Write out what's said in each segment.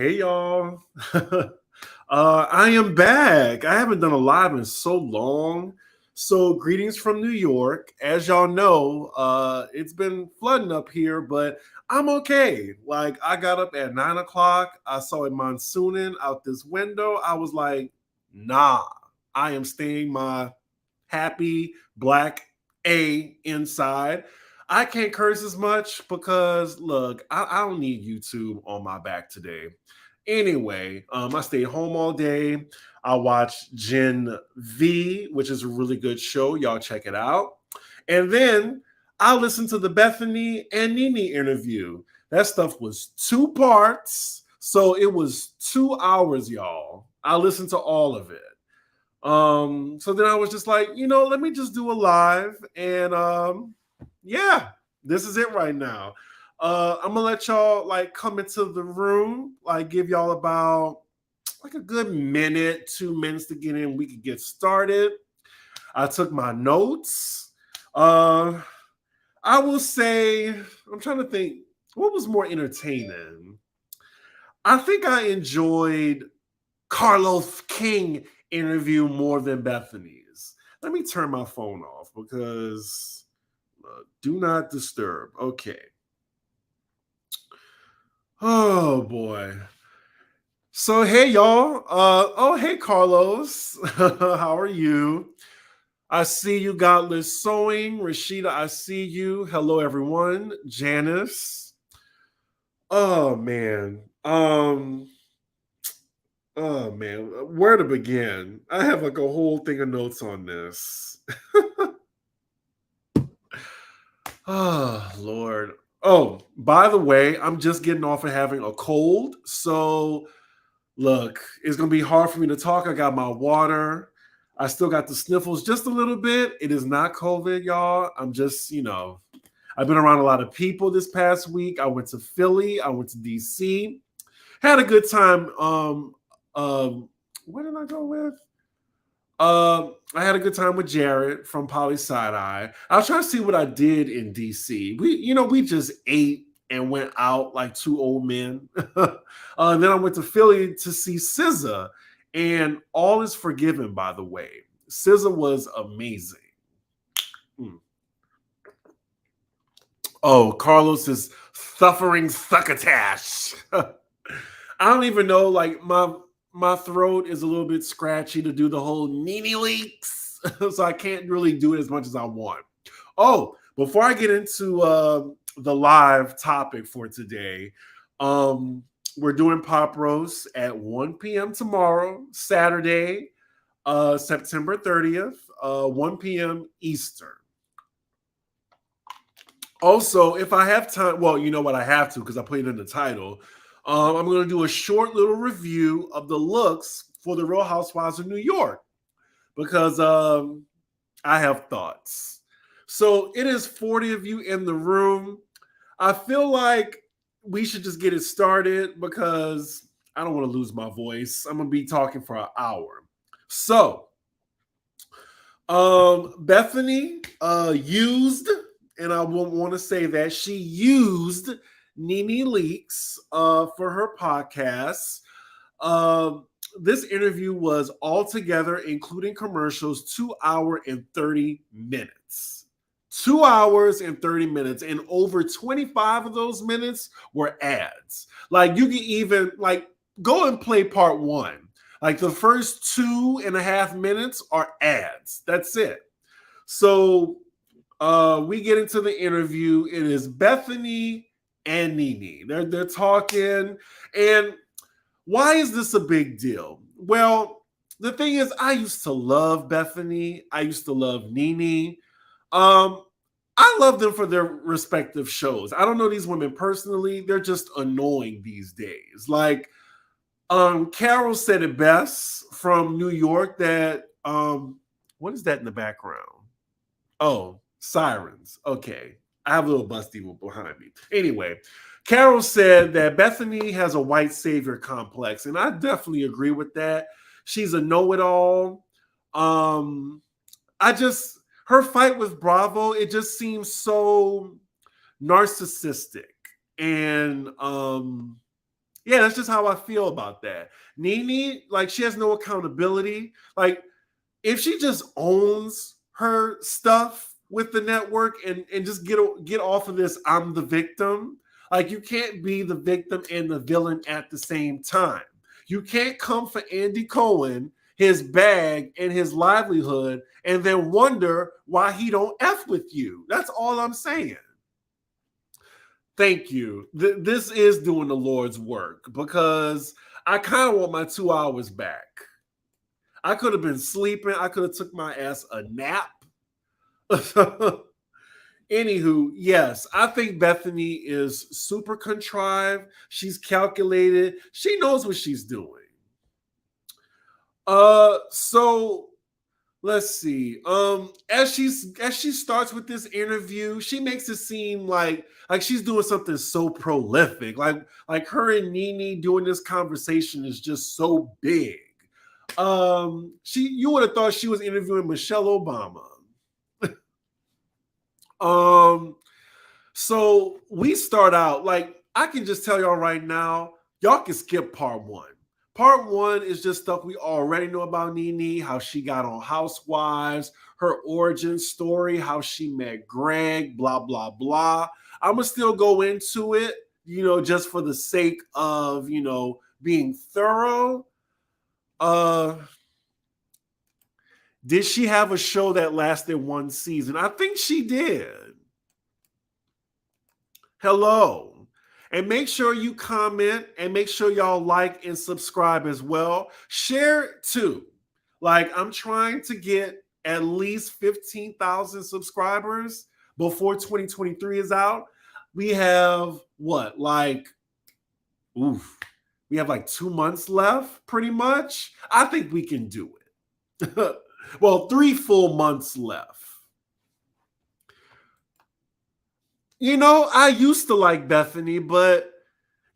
Hey y'all. I am back. I haven't done a live in so long. So greetings from New York. As y'all know, it's been flooding up here, but I'm okay. Like I got up at 9 o'clock. I saw it monsooning out this window. I was like, nah, I am staying my happy black A inside. I can't curse as much because look, I don't need YouTube on my back today. Anyway, I stayed home all day. I watched Gen V, which is a really good show. Y'all check it out. And then I listened to the Bethenny and Nene interview. That stuff was 2 parts. So it was 2 hours, y'all. I listened to all of it. So then I was just like, let me just do a live. And yeah, this is it right now. I'm gonna let y'all like come into the room, like give y'all about like a good minute, 2 minutes to get in. We could get started. I took my notes. I will say, I'm trying to think what was more entertaining. I think I enjoyed Carlos King interview more than Bethenny's. Let me turn my phone off because do not disturb. Okay. Oh boy. So hey y'all. Hey Carlos. How are you? I see you, Godless Sewing. Rashida, I see you. Hello everyone. Janice. Oh man. Oh man, where to begin? I have like a whole thing of notes on this. Oh Lord. Oh, by the way, I'm just getting off of having a cold. So look, it's gonna be hard for me to talk. I got my water. I still got the sniffles just a little bit. It is not COVID, y'all. I'm just, I've been around a lot of people this past week. I went to Philly, I went to DC. Had a good time. Where did I go with? I had a good time with Jared from Poly Side Eye. I was trying to see what I did in DC. We just ate and went out like two old men. And then I went to Philly to see SZA, and all is forgiven. By the way, SZA was amazing. Mm. Oh, Carlos is suffering succotash. I don't even know. Like my throat is a little bit scratchy to do the whole Nene leaks, so I can't really do it as much as I want. Oh, before I get into the live topic for today, we're doing Pop Roast at 1 p.m. tomorrow, Saturday, September 30th, 1 p.m. Eastern. Also, if I have time, well, you know what, I have to because I put it in the title. I'm going to do a short little review of the looks for the Real Housewives of New York because I have thoughts. So it is 40 of you in the room. I feel like we should just get it started because I don't want to lose my voice. I'm going to be talking for an hour. So, Bethenny used, and I won't want to say that, she used Nene Leaks for her podcast. This interview was altogether, including commercials, 2 hours and 30 minutes. 2 hours and 30 minutes, and over 25 of those minutes were ads. Like you can even like go and play part one. Like the first 2.5 minutes are ads. That's it. So we get into the interview. It is Bethenny and Nene. They're talking. And why is this a big deal? Well, the thing is, I used to love Bethenny. I used to love Nene. I love them for their respective shows. I don't know these women personally. They're just annoying these days. Like, Carol said it best from New York that what is that in the background? Oh, sirens. Okay. I have a little busty behind me. Anyway, Carol said that Bethenny has a white savior complex, and I definitely agree with that. She's a know-it-all. Her fight with Bravo, it just seems so narcissistic. And Yeah, that's just how I feel about that. Nene, like, she has no accountability. Like, if she just owns her stuff with the network and just get off of this, I'm the victim. Like, you can't be the victim and the villain at the same time. You can't come for Andy Cohen, his bag and his livelihood, and then wonder why he don't F with you. That's all I'm saying. Thank you. This is doing the Lord's work because I kind of want my 2 hours back. I could have been sleeping. I could have took my ass a nap. Anywho, yes, I think Bethenny is super contrived. She's calculated. She knows what she's doing. So let's see. As she starts with this interview, she makes it seem like she's doing something so prolific. Like her and Nene doing this conversation is just so big. You would have thought she was interviewing Michelle Obama. So we start out, like, I can just tell y'all right now, y'all can skip part one. Part one is just stuff we already know about Nene, how she got on Housewives, her origin story, how she met Greg, blah, blah, blah. I'm going to still go into it, just for the sake of, being thorough. Did she have a show that lasted one season? I think she did. Hello. And make sure you comment and make sure y'all like and subscribe as well. Share it too. Like, I'm trying to get at least 15,000 subscribers before 2023 is out. We have what? We have like 2 months left, pretty much. I think we can do it. Well, 3 full months left. I used to like Bethenny, but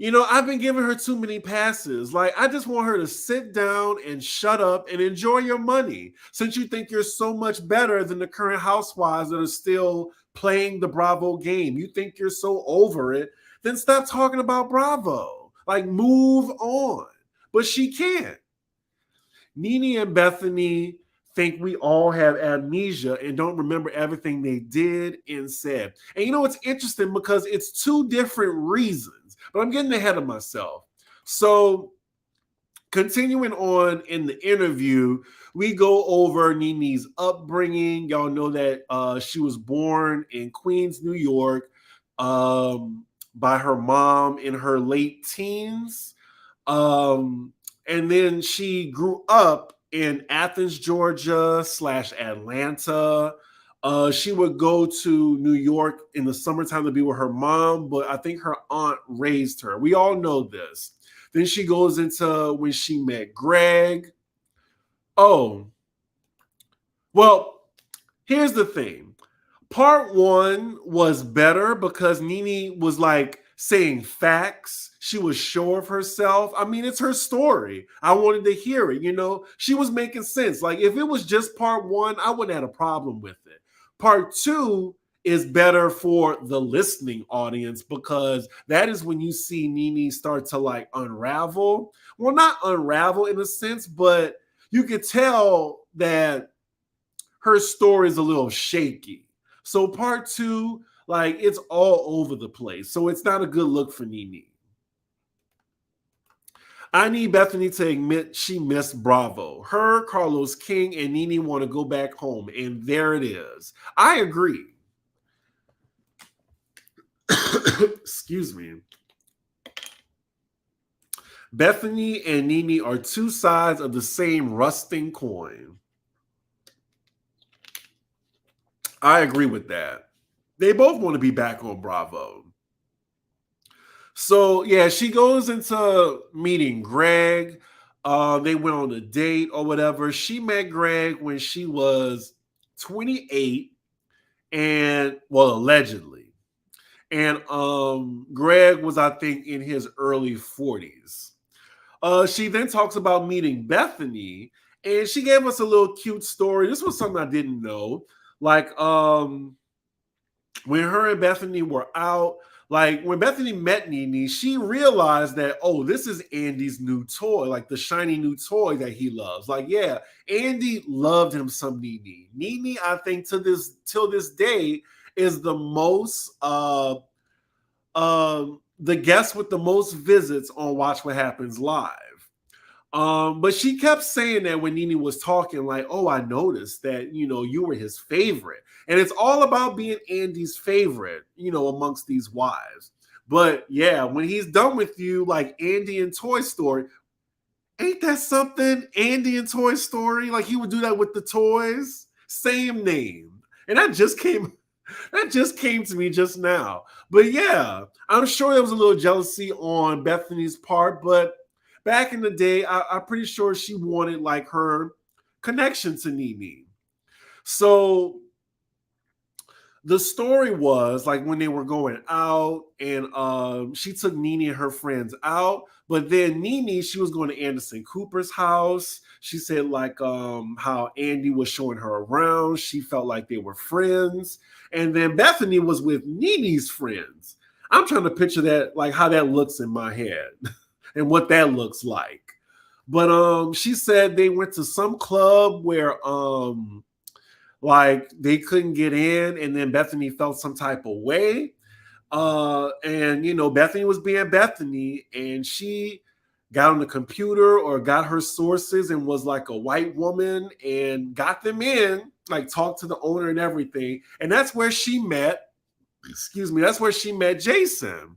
I've been giving her too many passes. Like, I just want her to sit down and shut up and enjoy your money. Since you think you're so much better than the current housewives that are still playing the Bravo game, you think you're so over it, then stop talking about Bravo. Like, move on. But she can't. Nene and Bethenny think we all have amnesia and don't remember everything they did and said. And it's interesting because it's 2 different reasons, but I'm getting ahead of myself. So, continuing on in the interview, we go over Nene's upbringing. Y'all know that she was born in Queens, New York, by her mom in her late teens. And then she grew up in Athens, Georgia / Atlanta. She would go to New York in the summertime to be with her mom, but I think her aunt raised her. We all know this. Then she goes into when she met Greg. Oh, well, here's the thing. Part one was better because Nene was like saying facts. She was sure of herself. I mean, it's her story. I wanted to hear it, She was making sense. Like, if it was just part one, I wouldn't have a problem with it. Part two is better for the listening audience because that is when you see Nene start to like unravel. Well, not unravel in a sense, but you could tell that her story is a little shaky. So part two, like, it's all over the place. So it's not a good look for Nene. I need Bethenny to admit she missed Bravo. Her, Carlos King, and Nene want to go back home. And there it is. I agree. Excuse me. Bethenny and Nene are 2 sides of the same rusting coin. I agree with that. They both want to be back on Bravo. So, yeah, she goes into meeting Greg. They went on a date or whatever. She met Greg when she was 28 and, well, allegedly. And Greg was, I think, in his early 40s. She then talks about meeting Bethenny, and she gave us a little cute story. This was something I didn't know. Like, when her and Bethenny were out, Like when Bethenny met Nene, she realized that, oh, this is Andy's new toy, like the shiny new toy that he loves. Like, yeah, Andy loved him some Nene. Nene, I think till this day, is the most the guest with the most visits on Watch What Happens Live. But she kept saying that when Nene was talking, like, oh, I noticed that, you were his favorite. And it's all about being Andy's favorite, amongst these wives. But yeah, when he's done with you, like Andy in Toy Story, ain't that something? Andy in Toy Story, like he would do that with the toys. Same name. And that just came to me just now. But yeah, I'm sure there was a little jealousy on Bethenny's part, but back in the day, I'm pretty sure she wanted like her connection to Nene. So the story was like when they were going out and she took Nene and her friends out, but then Nene, she was going to Anderson Cooper's house. She said like how Andy was showing her around. She felt like they were friends. And then Bethenny was with Nene's friends. I'm trying to picture that, like how that looks in my head and what that looks like. But she said they went to some club where like they couldn't get in, and then Bethenny felt some type of way. And Bethenny was being Bethenny, and she got on the computer or got her sources and was like a white woman and got them in, like talked to the owner and everything. And that's where she met, that's where she met Jason.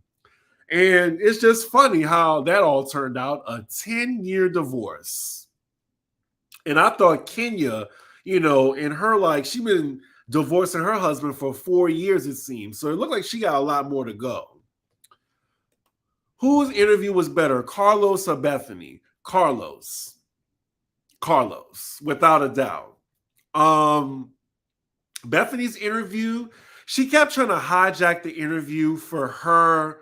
And it's just funny how that all turned out, a 10-year divorce. And I thought Kenya, in her, like, she been divorcing her husband for 4 years, it seems. So it looked like she got a lot more to go. Whose interview was better, Carlos or Bethenny? Carlos, without a doubt. Bethenny's interview, she kept trying to hijack the interview for her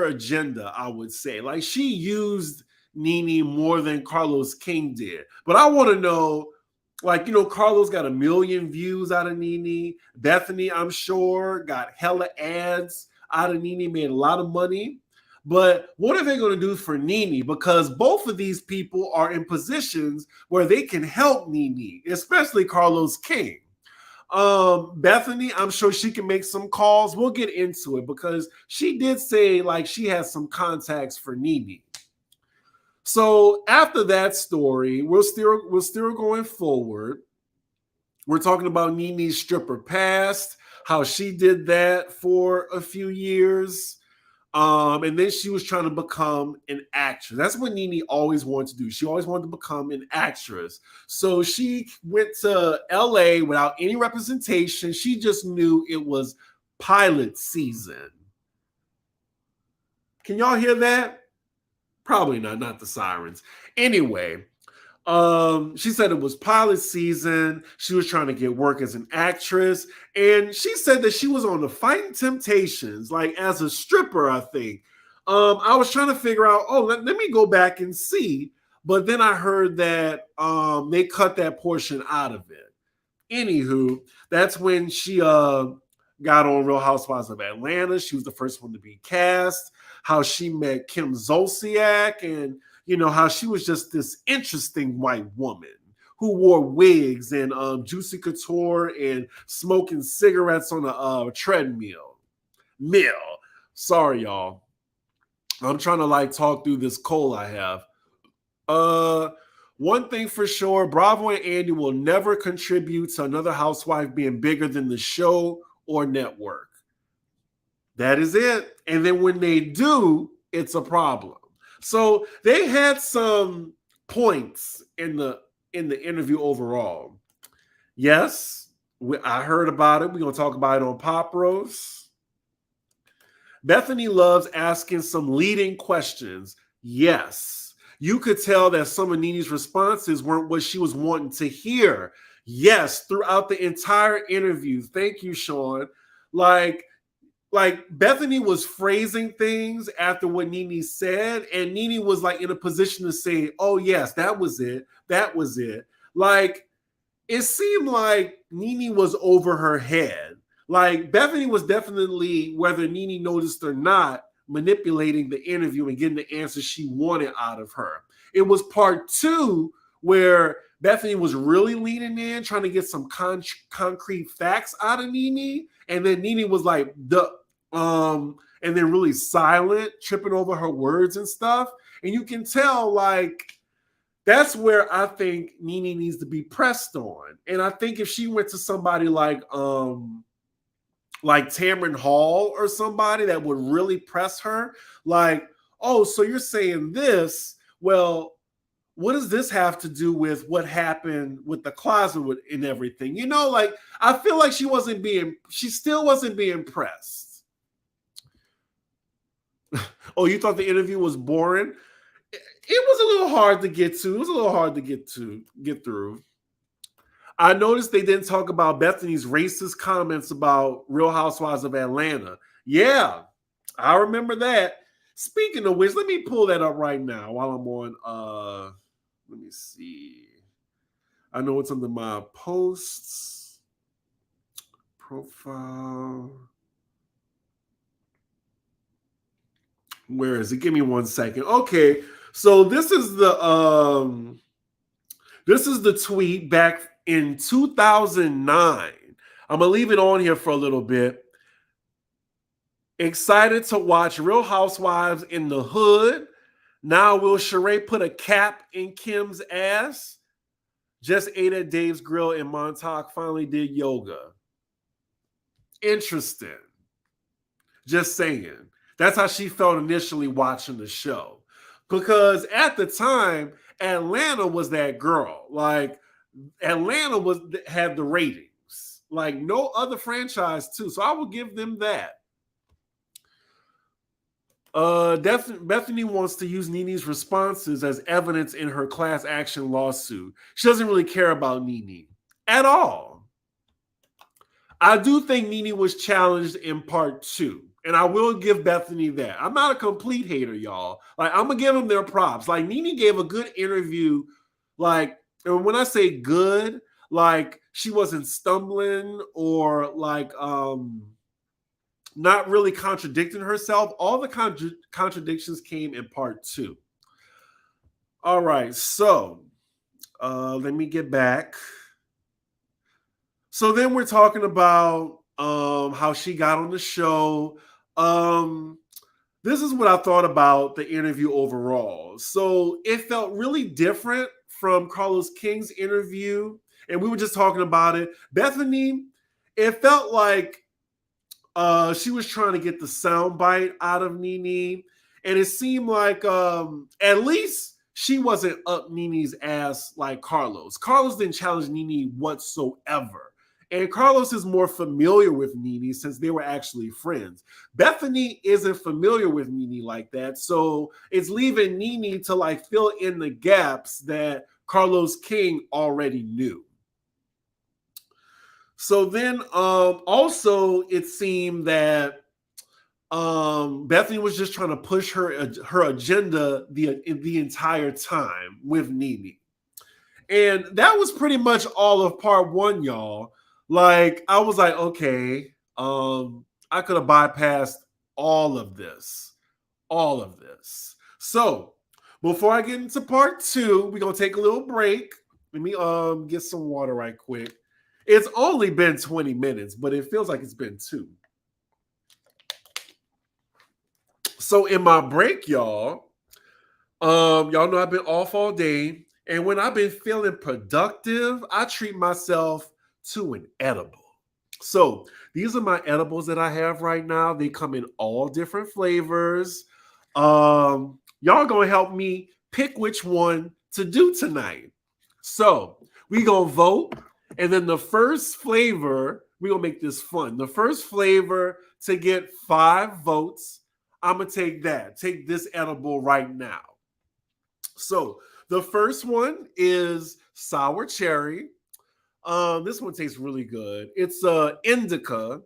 agenda, I would say. Like she used Nene more than Carlos King did. But I want to know, like, Carlos got 1 million views out of Nene. Bethenny, I'm sure, got hella ads out of Nene, made a lot of money. But what are they going to do for Nene? Because both of these people are in positions where they can help Nene, especially Carlos King. Bethenny, I'm sure she can make some calls. We'll get into it because she did say like she has some contacts for Nene. So after that story, we're still going forward. We're talking about Nene's stripper past, how she did that for a few years. And then she was trying to become an actress. That's what Nene always wanted to do. She always wanted to become an actress. So she went to LA without any representation. She just knew it was pilot season. Can y'all hear that? Probably not the sirens. Anyway, she said it was pilot season. She was trying to get work as an actress. And she said that she was on the Fighting Temptations, like as a stripper, I think. I was trying to figure out, let me go back and see. But then I heard that they cut that portion out of it. Anywho, that's when she got on Real Housewives of Atlanta. She was the first one to be cast. How she met Kim Zolciak, and how she was just this interesting white woman who wore wigs and Juicy Couture and smoking cigarettes on a treadmill. Sorry, y'all. I'm trying to like talk through this cold I have. One thing for sure, Bravo and Andy will never contribute to another housewife being bigger than the show or network. That is it. And then when they do, it's a problem. So they had some points in the interview overall. Yes, I heard about it. We're going to talk about it on Pop Roast. Bethenny loves asking some leading questions. Yes. You could tell that some of Nene's responses weren't what she was wanting to hear. Yes, throughout the entire interview. Thank you, Sean. Like Bethenny was phrasing things after what Nene said, and Nene was like in a position to say, oh yes, that was it. That was it. Like, it seemed like Nene was over her head. Like Bethenny was definitely, whether Nene noticed or not, manipulating the interview and getting the answers she wanted out of her. It was part two where Bethenny was really leaning in, trying to get some concrete facts out of Nene, and then Nene was like, and then really silent, tripping over her words and stuff. And you can tell, like, that's where I think Nene needs to be pressed on. And I think if she went to somebody like Tamron Hall or somebody that would really press her, like, oh, so you're saying this? Well, what does this have to do with what happened with the closet and everything? You know, like, I feel like she still wasn't being pressed. Oh, you thought the interview was boring? It was a little hard to get to. It was a little hard to get through. I noticed they didn't talk about Bethenny's racist comments about Real Housewives of Atlanta. Yeah, I remember that. Speaking of which, let me pull that up right now while I'm on. Let me see. I know it's under my posts profile. Where is it? Give me 1 second. Okay, so this is the tweet back in 2009. I'm gonna leave it on here for a little bit. Excited to watch Real Housewives in the hood. Now will Sheree put a cap in Kim's ass? Just ate at Dave's Grill in Montauk. Finally did yoga. Interesting. Just saying. That's how she felt initially watching the show. Because at the time, Atlanta was that girl. Like, Atlanta had the ratings. Like no other franchise too. So I will give them that. Bethenny wants to use Nene's responses as evidence in her class action lawsuit. She doesn't really care about Nene at all. I do think Nene was challenged in part two, and I will give Bethenny that. I'm not a complete hater, y'all. Like, I'm gonna give them their props. Like, Nene gave a good interview. Like, and when I say good, like she wasn't stumbling or like not really contradicting herself. All the contradictions came in part two. All right, so let me get back. So then we're talking about how she got on the show. This is what I thought about the interview overall. So it felt really different from Carlos King's interview, and we were just talking about it. Bethenny, it felt like she was trying to get the soundbite out of Nene, and it seemed like at least she wasn't up Nene's ass like Carlos. Carlos didn't challenge Nene whatsoever. And Carlos is more familiar with Nene since they were actually friends. Bethenny isn't familiar with Nene like that, so it's leaving Nene to like fill in the gaps that Carlos King already knew. So then also it seemed that Bethenny was just trying to push her agenda the entire time with Nene. And that was pretty much all of part one, y'all. Like, I was like, okay, I could have bypassed all of this. So before I get into part two, we're going to take a little break. Let me get some water right quick. It's only been 20 minutes, but it feels like it's been 2. So in my break, y'all know I've been off all day. And when I've been feeling productive, I treat myself to an edible. So these are my edibles that I have right now. They come in all different flavors. Y'all gonna help me pick which one to do tonight. So we gonna vote. And then the first flavor, we're going to make this fun. The first flavor to get 5 votes, I'm going to take that. Take this edible right now. So the first one is sour cherry. This one tastes really good. It's indica.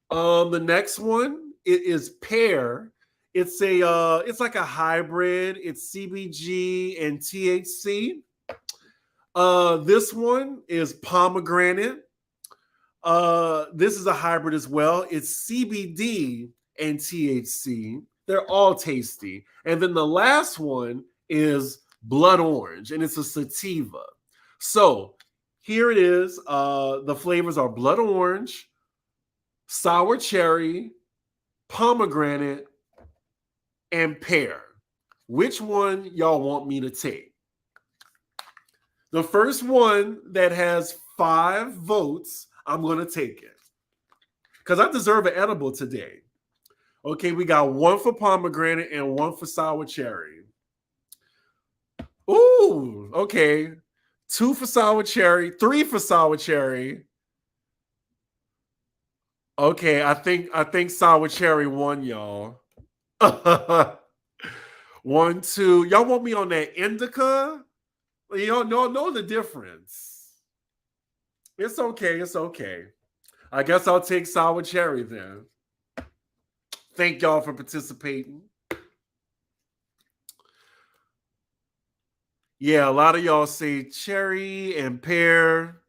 The next one is pear. It's like a hybrid. It's CBG and THC. This one is pomegranate. This is a hybrid as well. It's CBD and THC. They're all tasty. And then the last one is blood orange, and it's a sativa. So here it is. The flavors are blood orange, sour cherry, pomegranate, and pear. Which one y'all want me to take? The first one that has 5 votes, I'm going to take it. Because I deserve an edible today. Okay, we got 1 for pomegranate and 1 for sour cherry. Ooh, okay. 2 for sour cherry, 3 for sour cherry. Okay, I think sour cherry won, y'all. 1, 2. Y'all want me on that indica? You don't know the difference. It's okay. It's okay. I guess I'll take sour cherry then. Thank y'all for participating. Yeah, a lot of y'all say cherry and pear.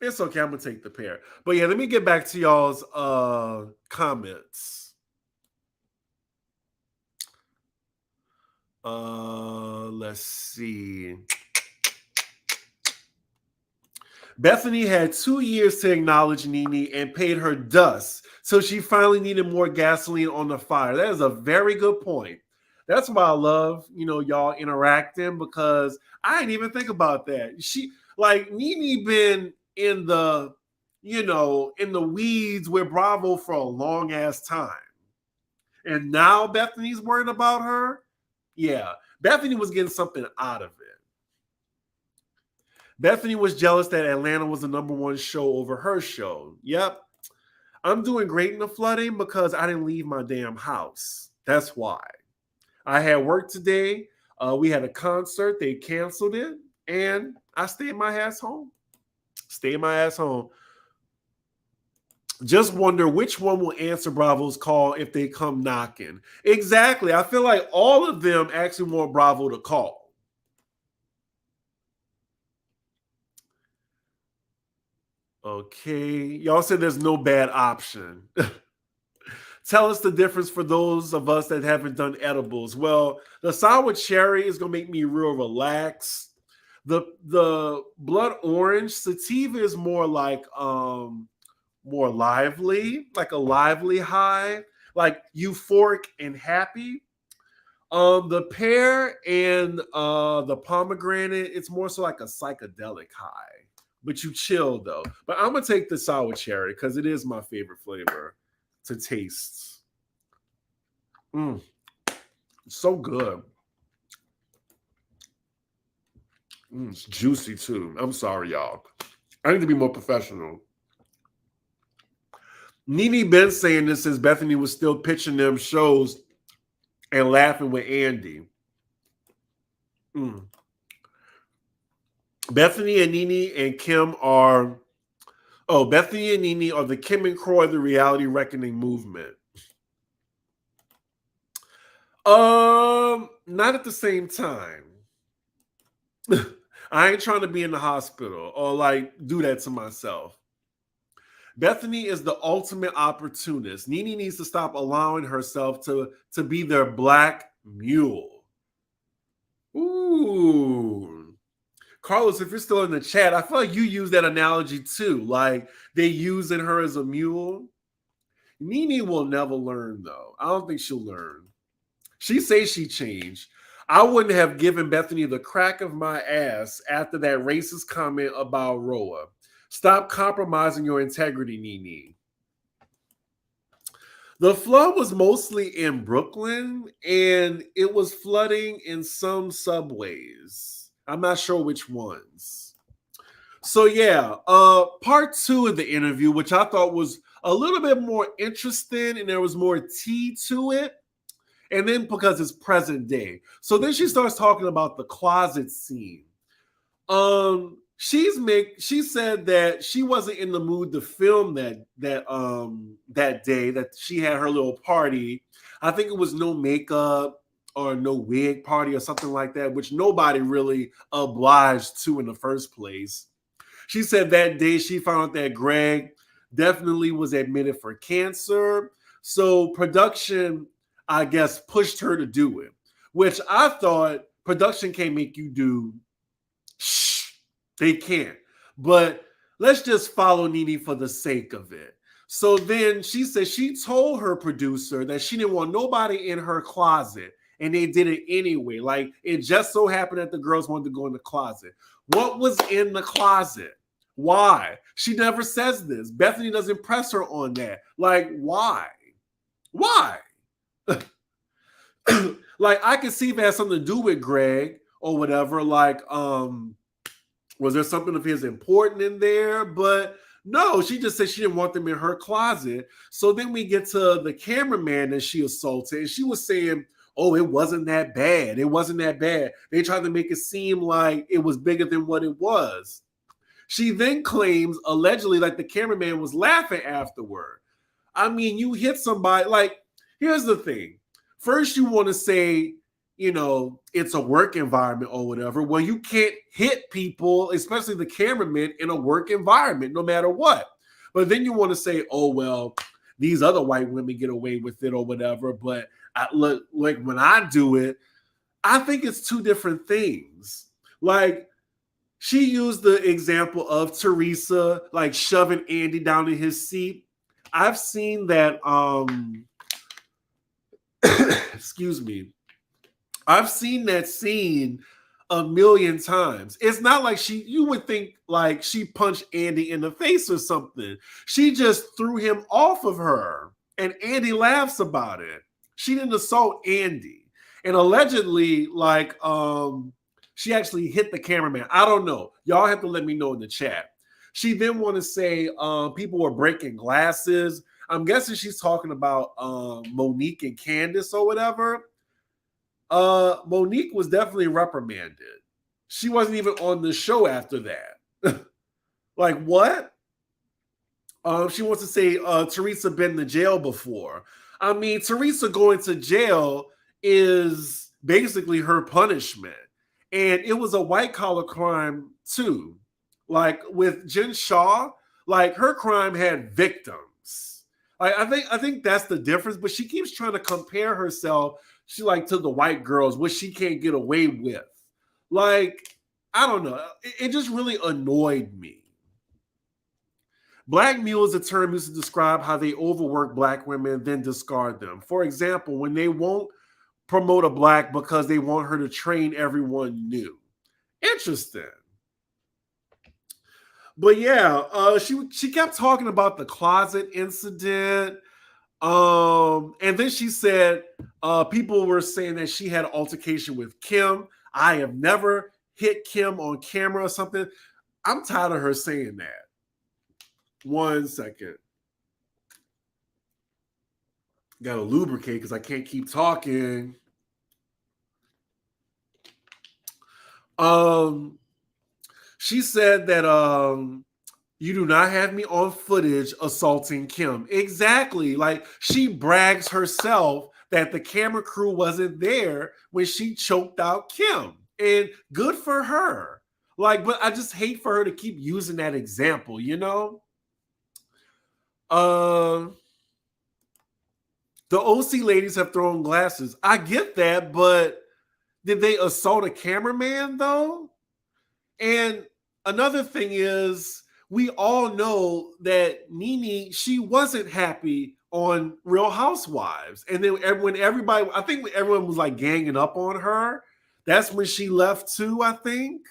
It's okay. I'm going to take the pear. But yeah, let me get back to y'all's comments. Let's see. Bethenny had 2 years to acknowledge Nene and paid her dust, so she finally needed more gasoline on the fire. That is a very good point. That's why I love, y'all interacting, because I didn't even think about that. Nene been in the, in the weeds with Bravo for a long ass time. And now Bethenny's worried about her. Yeah, Bethenny was getting something out of it. Bethenny was jealous that Atlanta was the #1 show over her show. Yep. I'm doing great in the flooding because I didn't leave my damn house. That's why. I had work today. We had a concert. They canceled it. And I stayed my ass home. Just wonder which one will answer Bravo's call if they come knocking. Exactly. I feel like all of them actually want Bravo to call. Okay. Y'all said there's no bad option. Tell us the difference for those of us that haven't done edibles. Well, the sour cherry is going to make me real relaxed. The blood orange sativa is more like more lively, like a lively high, like euphoric and happy. The pear and the pomegranate, it's more so like a psychedelic high. But you chill though. But I'm gonna take the sour cherry because it is my favorite flavor to taste. So good. It's juicy too. I'm sorry, y'all. I need to be more professional. Nene been saying this since Bethenny was still pitching them shows and laughing with Andy. Bethenny and Nene and Kim are Bethenny and Nene are the Kim and Croy of the reality reckoning movement. Not at the same time. I ain't trying to be in the hospital or like do that to myself. Bethenny is the ultimate opportunist. Nene needs to stop allowing herself to be their black mule. Ooh. Carlos, if you're still in the chat, I feel like you use that analogy too. Like they using her as a mule. Nene will never learn though. I don't think she'll learn. She says she changed. I wouldn't have given Bethenny the crack of my ass after that racist comment about Roa. Stop compromising your integrity, Nene. The flood was mostly in Brooklyn, and it was flooding in some subways. I'm not sure which ones. So yeah, part 2 of the interview, which I thought was a little bit more interesting and there was more tea to it. And then because it's present day. So then she starts talking about the closet scene. She said that she wasn't in the mood to film that day that she had her little party. I think it was no makeup or no wig party or something like that, which nobody really obliged to in the first place. She said that day she found out that Greg definitely was admitted for cancer. So production, I guess, pushed her to do it, which I thought production can't make you do. Shh, they can't. But let's just follow Nene for the sake of it. So then she said she told her producer that she didn't want nobody in her closet, and they did it anyway. Like it just so happened that the girls wanted to go in the closet. What was in the closet? Why? She never says this. Bethenny doesn't press her on that. Like, why? Why? Like, I can see if it has something to do with Greg or whatever. Like, was there something of his important in there? But no, she just said she didn't want them in her closet. So then we get to the cameraman that she assaulted, and she was saying, oh, it wasn't that bad. It wasn't that bad. They tried to make it seem like it was bigger than what it was. She then claims, allegedly, like the cameraman was laughing afterward. I mean, you hit somebody. Like, here's the thing. First, you want to say, you know, it's a work environment or whatever. Well, you can't hit people, especially the cameraman, in a work environment, no matter what. But then you want to say, oh, well, these other white women get away with it or whatever. But look, like when I do it, I think it's two different things. Like, she used the example of Teresa, like shoving Andy down in his seat. I've seen that, excuse me. I've seen that scene a million times. It's not like you would think like she punched Andy in the face or something. She just threw him off of her, and Andy laughs about it. She didn't assault Andy. And allegedly, like, she actually hit the cameraman. I don't know. Y'all have to let me know in the chat. She then want to say people were breaking glasses. I'm guessing she's talking about Monique and Candace or whatever. Monique was definitely reprimanded. She wasn't even on the show after that. Like, what? She wants to say Teresa been to jail before. I mean, Teresa going to jail is basically her punishment. And it was a white collar crime too. Like with Jen Shaw, like her crime had victims. I think that's the difference. But she keeps trying to compare herself, she like to the white girls, which she can't get away with. Like, I don't know. It just really annoyed me. Black mule is a term used to describe how they overwork black women and then discard them. For example, when they won't promote a black because they want her to train everyone new. Interesting. But yeah, she kept talking about the closet incident. And then she said people were saying that she had an altercation with Kim. I have never hit Kim on camera or something. I'm tired of her saying that. 1 second. Got to lubricate because I can't keep talking. She said that you do not have me on footage assaulting Kim. Exactly. Like she brags herself that the camera crew wasn't there when she choked out Kim. And good for her. Like, but I just hate for her to keep using that example, you know? The OC ladies have thrown glasses. I get that, but did they assault a cameraman though? And another thing is, we all know that Nene, she wasn't happy on Real Housewives. And then when everybody, I think when everyone was like ganging up on her, that's when she left too, I think.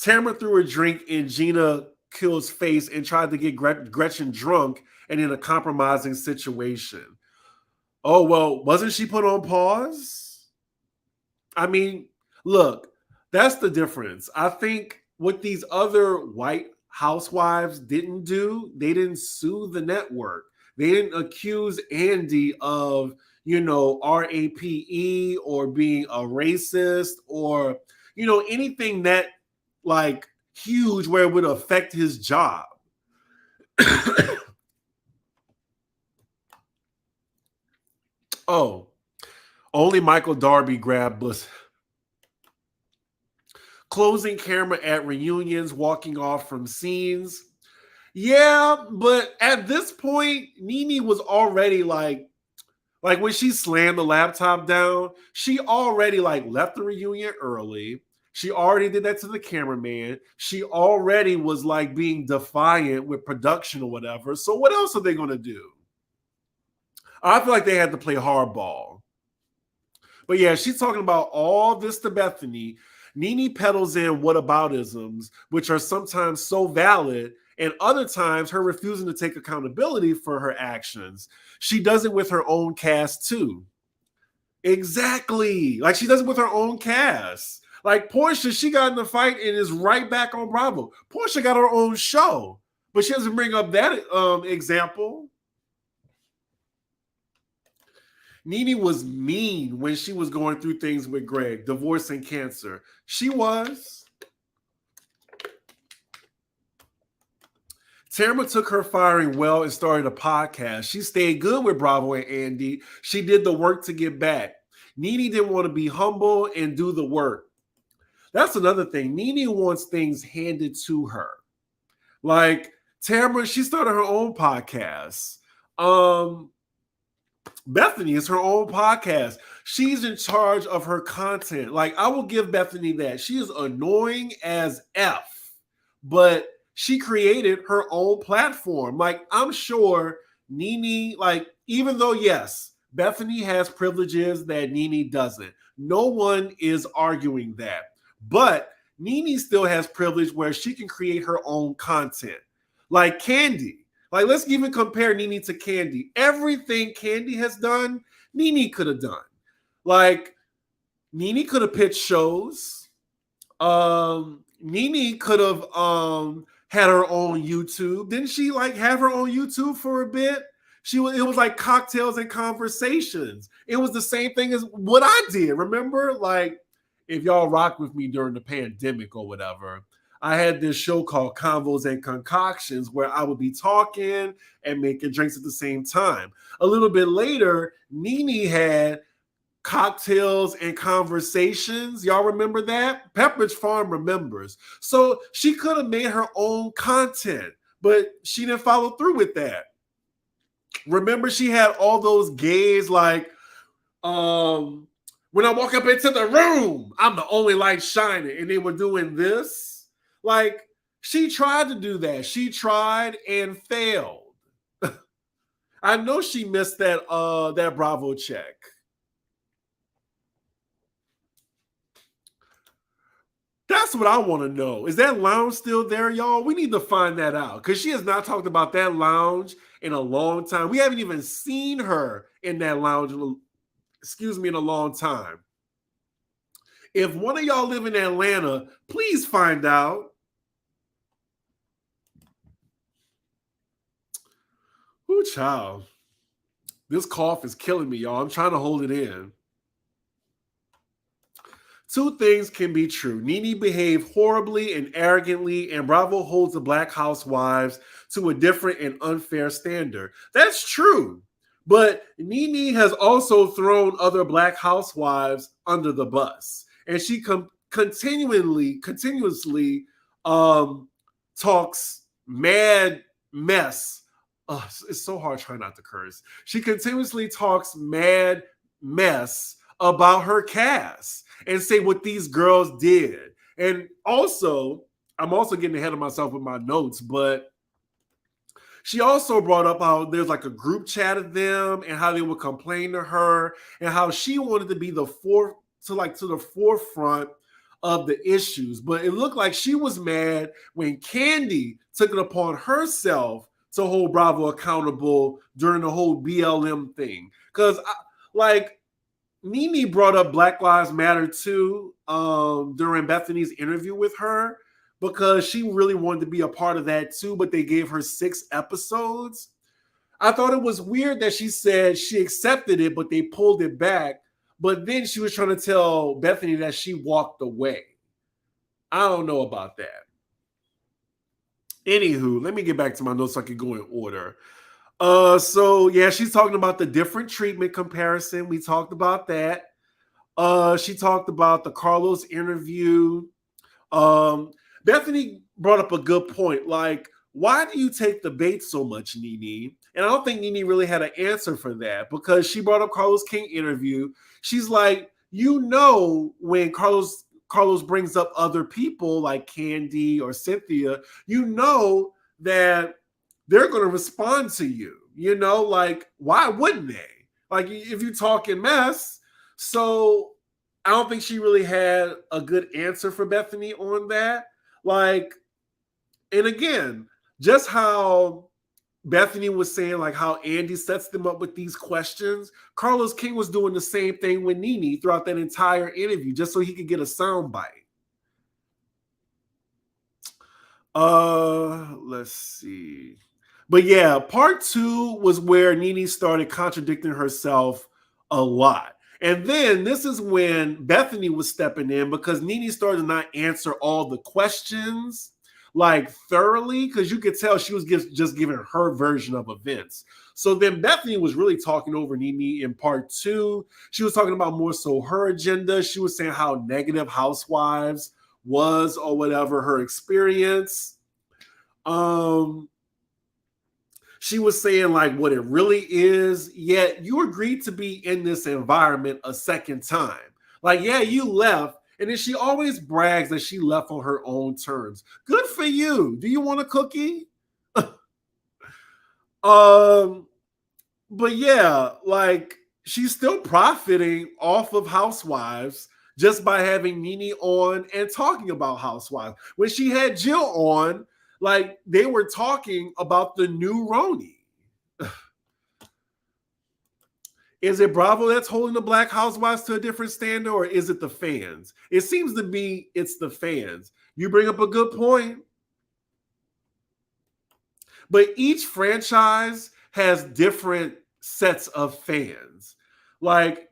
Tamara threw a drink in Gina Kill's face and tried to get Gretchen drunk and in a compromising situation. Oh, well, wasn't she put on pause? I mean, look, that's the difference. I think what these other white housewives didn't do, they didn't sue the network. They didn't accuse Andy of, you know, RAPE or being a racist or, you know, anything that like huge where it would affect his job. Oh, only Michael Darby grabbed Bliss. closing camera at reunions, walking off from scenes. Yeah, but at this point, Nene was already like when she slammed the laptop down, she already like left the reunion early. She already did that to the cameraman. She already was like being defiant with production or whatever. So what else are they going to do? I feel like they had to play hardball. But yeah, she's talking about all this to Bethenny. Nene peddles in whataboutisms, which are sometimes so valid, and other times her refusing to take accountability for her actions. She does it with her own cast too. Exactly. Like she does it with her own cast. Like Portia, she got in the fight and is right back on Bravo. Portia got her own show, but she doesn't bring up that example. Nene was mean when she was going through things with Greg, divorce and cancer. She was. Tamara took her firing well and started a podcast. She stayed good with Bravo and Andy. She did the work to get back. Nene didn't want to be humble and do the work. That's another thing. Nene wants things handed to her. Like Tamara, she started her own podcast. Bethenny is her own podcast. She's in charge of her content. Like, I will give Bethenny that. She is annoying as F, but she created her own platform. Like, I'm sure Nene, like, even though, yes, Bethenny has privileges that Nene doesn't. No one is arguing that. But Nene still has privilege where she can create her own content. Like Candy. Like, let's even compare Nene to Candy. Everything Candy has done, Nene could have done. Like, Nene could have pitched shows. Nene could have had her own YouTube. Didn't she like have her own YouTube for a bit? It was like cocktails and conversations. It was the same thing as what I did. Remember, like, if y'all rocked with me during the pandemic or whatever, I had this show called Convos and Concoctions where I would be talking and making drinks at the same time. A little bit later, Nene had Cocktails and Conversations. Y'all remember that? Pepperidge Farm remembers. So she could have made her own content, but she didn't follow through with that. Remember, she had all those gays like, when I walk up into the room, I'm the only light shining, and they were doing this. Like, she tried to do that. She tried and failed. I know she missed that Bravo check. That's what I want to know. Is that lounge still there, y'all? We need to find that out because she has not talked about that lounge in a long time. We haven't even seen her in that lounge, in a long time. If one of y'all live in Atlanta, please find out. Ooh, child. This cough is killing me, y'all. I'm trying to hold it in. Two things can be true. Nene behaved horribly and arrogantly, and Bravo holds the Black housewives to a different and unfair standard. That's true. But Nene has also thrown other Black housewives under the bus. And she continuously talks mad mess. It's so hard trying not to curse. She continuously talks mad mess about her cast and say what these girls did. And also, I'm also getting ahead of myself with my notes, but she also brought up how there's like a group chat of them and how they would complain to her and how she wanted to be to the forefront of the issues. But it looked like she was mad when Candy took it upon herself to hold Bravo accountable during the whole BLM thing. Because Nene brought up Black Lives Matter too during Bethenny's interview with her because she really wanted to be a part of that too, but they gave her 6 episodes. I thought it was weird that she said she accepted it, but they pulled it back. But then she was trying to tell Bethenny that she walked away. I don't know about that. Anywho, let me get back to my notes so I can go in order. So yeah, she's talking about the different treatment comparison. We talked about that. She talked about the Carlos interview. Um, Bethany brought up a good point. Like, why do you take the bait so much, Nene? And I don't think Nene really had an answer for that because she brought up Carlos King interview. She's like, when Carlos brings up other people like Candy or Cynthia, that they're going to respond to you. Like, why wouldn't they? Like, if you talk in mess. So I don't think she really had a good answer for Bethenny on that. Like, and again, just how Bethenny was saying, like, how Andy sets them up with these questions. Carlos King was doing the same thing with Nene throughout that entire interview, just so he could get a soundbite. Let's see. But yeah, part 2 was where Nene started contradicting herself a lot. And then this is when Bethenny was stepping in because Nene started to not answer all the questions like thoroughly, because you could tell she was just giving her version of events. So then Bethenny was really talking over Nene in part 2. She was talking about more so her agenda. She was saying how negative Housewives was or whatever her experience. She was saying like what it really is, yet you agreed to be in this environment a second time. Like, yeah, you left. And then she always brags that she left on her own terms. Good for you. Do you want a cookie? But yeah, like she's still profiting off of Housewives just by having Nene on and talking about Housewives. When she had Jill on, like they were talking about the new Roni. Is it Bravo that's holding the Black Housewives to a different standard, or is it the fans? It seems to be it's the fans. You bring up a good point. But each franchise has different sets of fans. Like,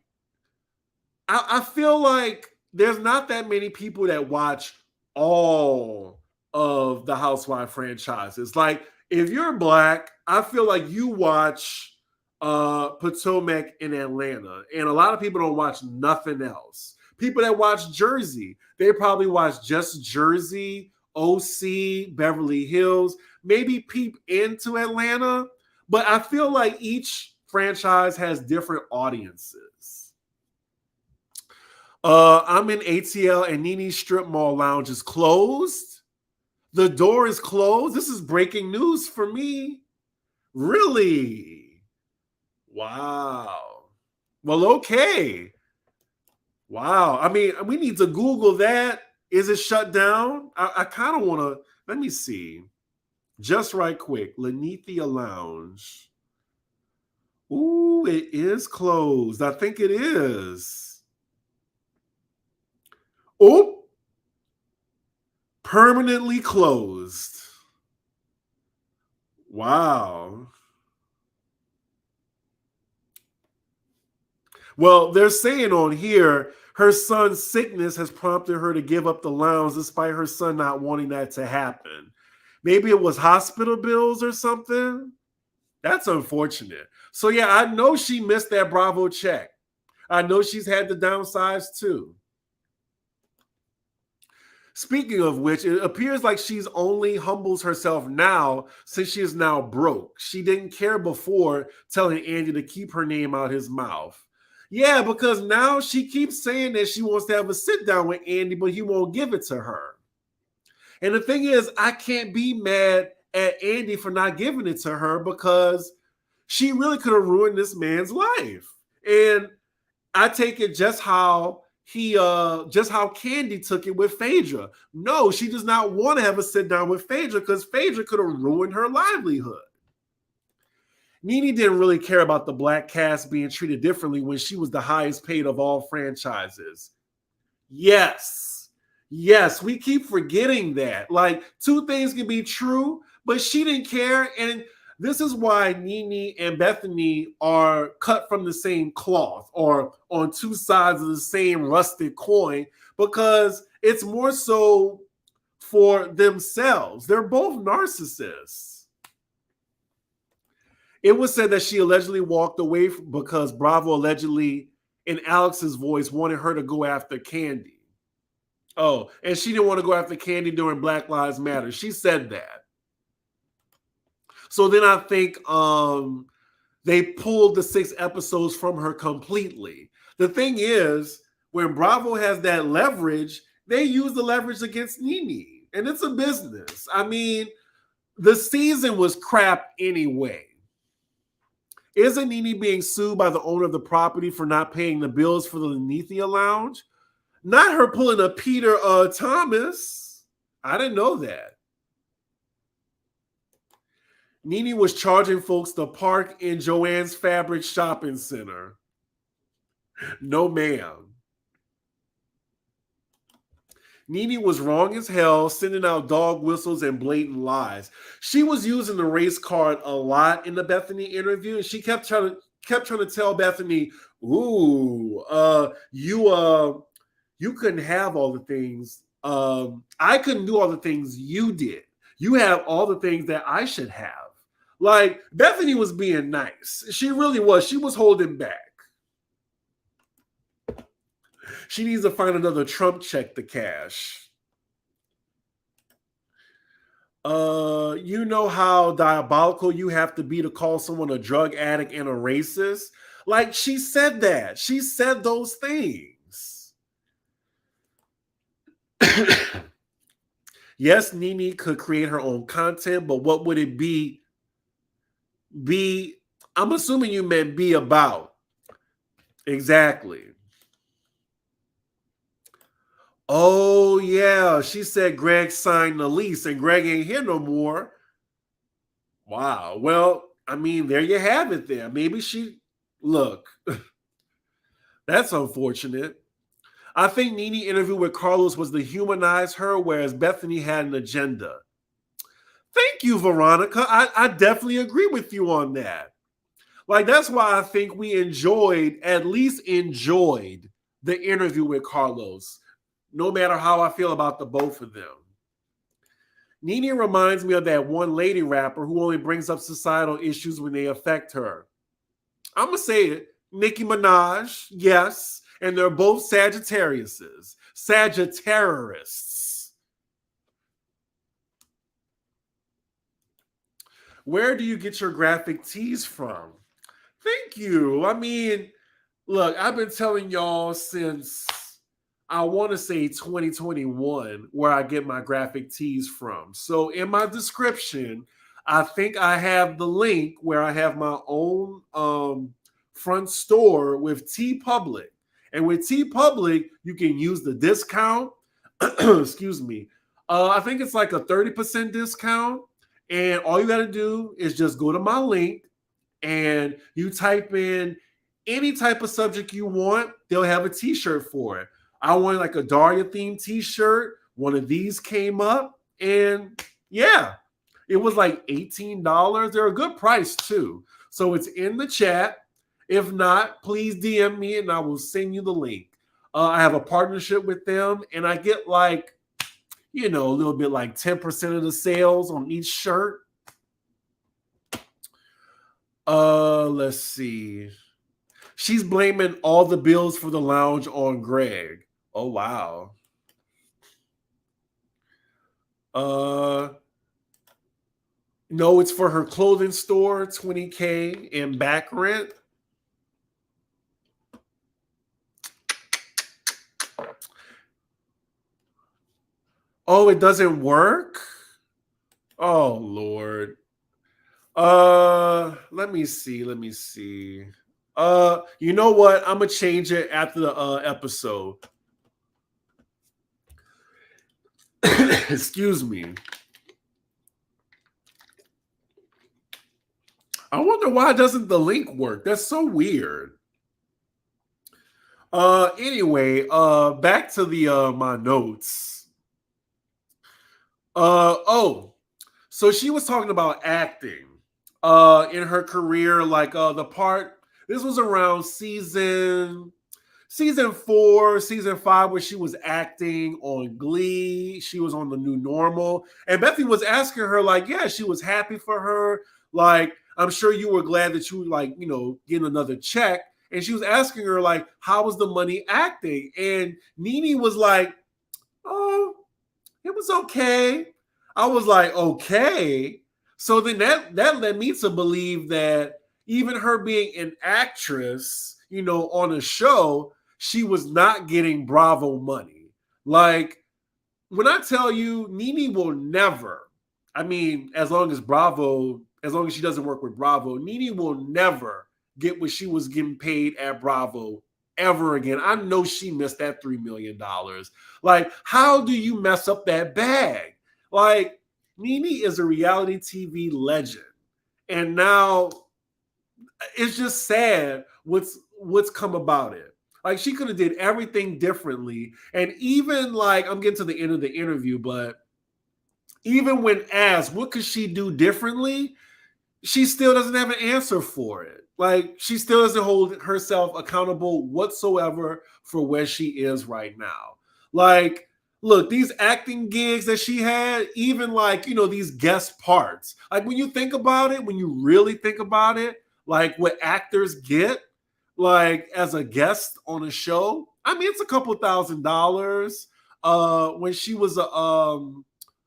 I feel like there's not that many people that watch all of the Housewife franchises. Like, if you're Black, I feel like you watch Potomac in Atlanta, and a lot of people don't watch nothing else. People that watch Jersey, they probably watch just Jersey, OC, Beverly Hills, maybe peep into Atlanta, but I feel like each franchise has different audiences. I'm in ATL and Nene's Strip Mall Lounge is closed. The door is closed. This is breaking news for me. Really? Wow. Well, okay. Wow. I mean, we need to Google that. Is it shut down? I kind of want to, let me see. Just right quick. Lenithia Lounge. Ooh, it is closed. I think it is. Oh, permanently closed. Wow. Well, they're saying on here her son's sickness has prompted her to give up the lounge despite her son not wanting that to happen. Maybe it was hospital bills or something. That's unfortunate. So yeah, I know she missed that Bravo check. I know she's had to downsize too. Speaking of which, it appears like she's only humbles herself now since she is now broke. She didn't care before telling Andy to keep her name out his mouth. Yeah, because now she keeps saying that she wants to have a sit down with Andy, but he won't give it to her. And the thing is, I can't be mad at Andy for not giving it to her because she really could have ruined this man's life. And I take it just how Candy took it with Phaedra. No, she does not want to have a sit down with Phaedra because Phaedra could have ruined her livelihood. Nene didn't really care about the Black cast being treated differently when she was the highest paid of all franchises. Yes, we keep forgetting that. Like, two things can be true, but she didn't care. And this is why Nene and Bethenny are cut from the same cloth or on two sides of the same rusted coin, because it's more so for themselves. They're both narcissists. It was said that she allegedly walked away because Bravo allegedly, in Alex's voice, wanted her to go after Candy. Oh, and she didn't want to go after Candy during Black Lives Matter. She said that. So then I think they pulled the 6 episodes from her completely. The thing is, when Bravo has that leverage, they use the leverage against Nene. And it's a business. I mean, the season was crap anyway. Isn't Nene being sued by the owner of the property for not paying the bills for the Lenithia Lounge? Not her pulling a Peter Thomas. I didn't know that. Nene was charging folks to park in Joann's Fabric Shopping Center. No, ma'am. Nene was wrong as hell, sending out dog whistles and blatant lies. She was using the race card a lot in the Bethenny interview, and she kept trying to tell Bethenny, "Ooh, you couldn't have all the things. I couldn't do all the things you did. You have all the things that I should have." Like, Bethenny was being nice. She really was. She was holding back. She needs to find another Trump check to cash. You know how diabolical you have to be to call someone a drug addict and a racist? Like, she said that. She said those things. Yes, Nene could create her own content, but what would it be? I'm assuming you meant be about. Exactly. Oh, yeah. She said Greg signed the lease and Greg ain't here no more. Wow. Well, I mean, there you have it there. Maybe look, that's unfortunate. I think Nene interview with Carlos was to humanize her, whereas Bethenny had an agenda. Thank you, Veronica. I definitely agree with you on that. Like, that's why I think we at least enjoyed the interview with Carlos, no matter how I feel about the both of them. Nene reminds me of that one lady rapper who only brings up societal issues when they affect her. I'm going to say it. Nicki Minaj, yes. And they're both Sagittariuses. Sagittarists. Where do you get your graphic tees from? Thank you. I mean, look, I've been telling y'all since, I want to say 2021, where I get my graphic tees from. So in my description, I think I have the link where I have my own front store with TeePublic. And with TeePublic, you can use the discount. Excuse me. I think it's like a 30% discount. And all you got to do is just go to my link and you type in any type of subject you want. They'll have a t-shirt for it. I wanted like a Daria themed t-shirt. One of these came up and yeah, it was like $18. They're a good price too. So it's in the chat. If not, please DM me and I will send you the link. I have a partnership with them and I get like, a little bit like 10% of the sales on each shirt. Let's see. She's blaming all the bills for the lounge on Greg. Oh, wow. No, it's for her clothing store, $20K in back rent. Oh, it doesn't work? Oh, Lord. Let me see. You know what? I'm gonna change it after the episode. Excuse me. I wonder why doesn't the link work? That's so weird. Anyway, back to the my notes. So she was talking about acting in her career, like this was around season 4, season 5, where she was acting on Glee. She was on The New Normal. And Bethy was asking her, like, yeah, she was happy for her. Like, I'm sure you were glad that you were, like, getting another check. And she was asking her, like, how was the money acting? And Nene was like, Oh, it was okay. I was like, okay. So then that led me to believe that even her being an actress, on a show, she was not getting Bravo money. Like, when I tell you, Nene will never, I mean, as long as she doesn't work with Bravo, Nene will never get what she was getting paid at Bravo ever again. I know she missed that $3 million. Like, how do you mess up that bag? Like, Nene is a reality TV legend. And now it's just sad what's come about it. Like, she could have did everything differently. And even like, I'm getting to the end of the interview, but even when asked what could she do differently, she still doesn't have an answer for it. Like, she still doesn't hold herself accountable whatsoever for where she is right now. Like, look, these acting gigs that she had, even like, these guest parts. Like, when you think about it, when you really think about it, like what actors get, like as a guest on a show, I mean, it's a couple $1,000. When she was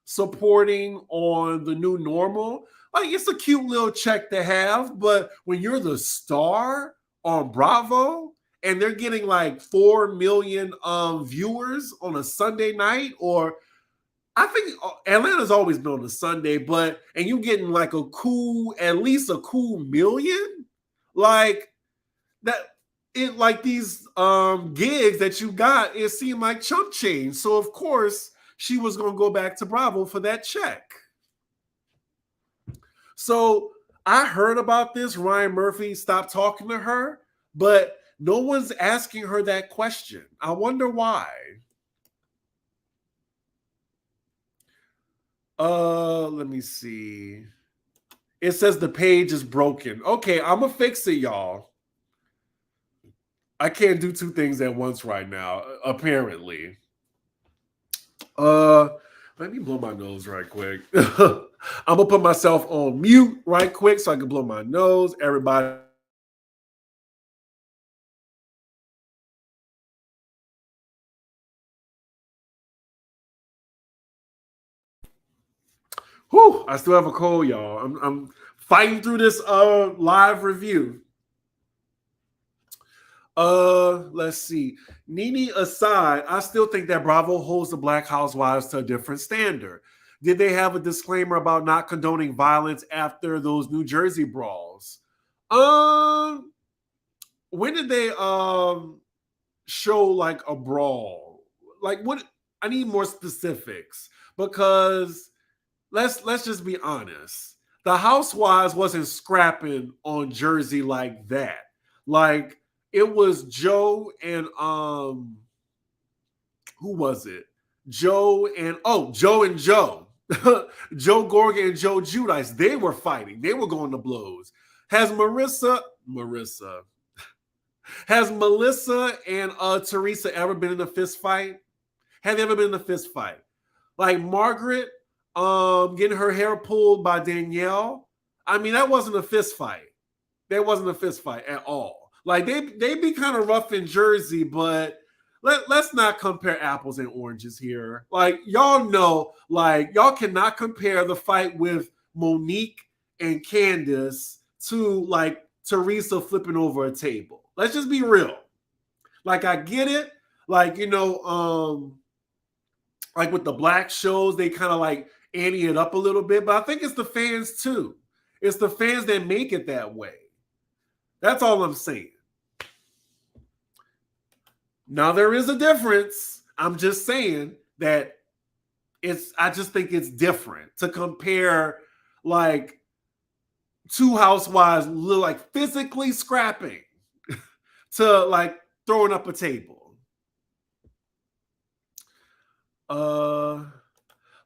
supporting on the new normal, like, it's a cute little check to have, but when you're the star on Bravo and they're getting like 4 million viewers on a Sunday night, or I think Atlanta's always been on a Sunday, and you getting like at least a cool million, like that. It, like, these gigs that you got, it seemed like chump change. So of course she was going to go back to Bravo for that check. So I heard about this. Ryan Murphy stopped talking to her, but no one's asking her that question. I wonder why. Let me see. It says the page is broken. Okay, I'm gonna fix it, y'all. I can't do two things at once right now, apparently. Let me blow my nose right quick. I'm gonna put myself on mute right quick so I can blow my nose. Everybody. Whew, I still have a cold, y'all. I'm fighting through this live review. Let's see. Nene aside, I still think that Bravo holds the Black Housewives to a different standard. Did they have a disclaimer about not condoning violence after those New Jersey brawls? When did they show like a brawl? Like, what? I need more specifics, because let's just be honest. The Housewives wasn't scrapping on Jersey like that. Like, it was Joe and who was it? Joe and Joe. Joe Gorga and Joe Judice. They were fighting. They were going to blows. Has Melissa and Teresa ever been in a fist fight? Have they ever been in a fist fight? Like Margaret getting her hair pulled by Danielle. I mean, that wasn't a fist fight. That wasn't a fist fight at all. Like, they be kind of rough in Jersey, but let's not compare apples and oranges here. Like, y'all know, like, y'all cannot compare the fight with Monique and Candace to like Teresa flipping over a table. Let's just be real. Like, I get it. Like, like with the black shows, they kind of like ante it up a little bit, but I think it's the fans too. It's the fans that make it that way. That's all I'm saying. Now, there is a difference. I'm just saying that I just think it's different to compare like two housewives like physically scrapping to like throwing up a table.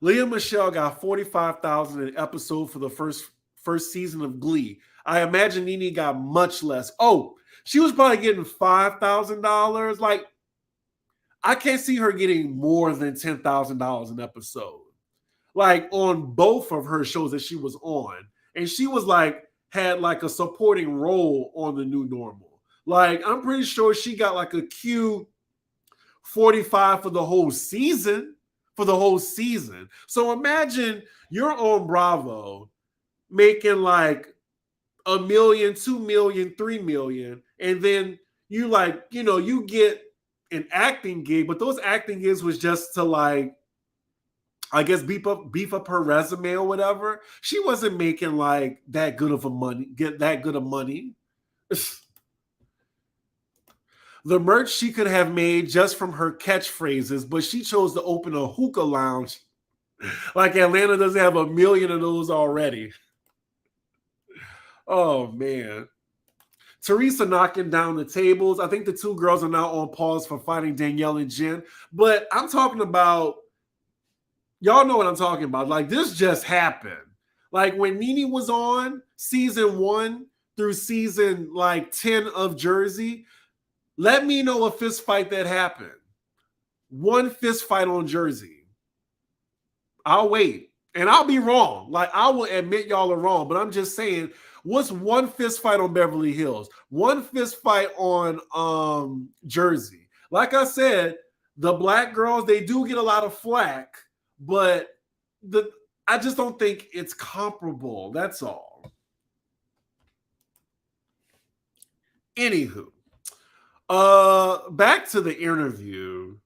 Leah Michelle got $45,000 an episode for the first season of Glee. I imagine Nene got much less. Oh, she was probably getting $5,000. Like, I can't see her getting more than $10,000 an episode. Like, on both of her shows that she was on. And she was like, had like a supporting role on the new normal. Like, I'm pretty sure she got like a cute 45 for the whole season. for the whole season. So imagine you're on Bravo making like $1 million, 2 million, 3 million, and then you like, you get an acting gig, but those acting gigs was just to like, I guess beef up her resume or whatever. She wasn't making like that good of money. The merch she could have made just from her catchphrases, but she chose to open a hookah lounge. Like Atlanta doesn't have 1 million of those already. Oh man. Teresa knocking down the tables. I think the two girls are now on pause for fighting Danielle and Jen. But I'm talking about, y'all know what I'm talking about. Like, this just happened. Like, when Nene was on season 1 through season like 10 of Jersey, let me know a fist fight that happened. One fist fight on Jersey. I'll wait. And I'll be wrong. Like, I will admit y'all are wrong. But I'm just saying, what's one fist fight on Beverly Hills? One fist fight on Jersey. Like I said, the black girls, they do get a lot of flack. But I just don't think it's comparable. That's all. Anywho. Back to the interview.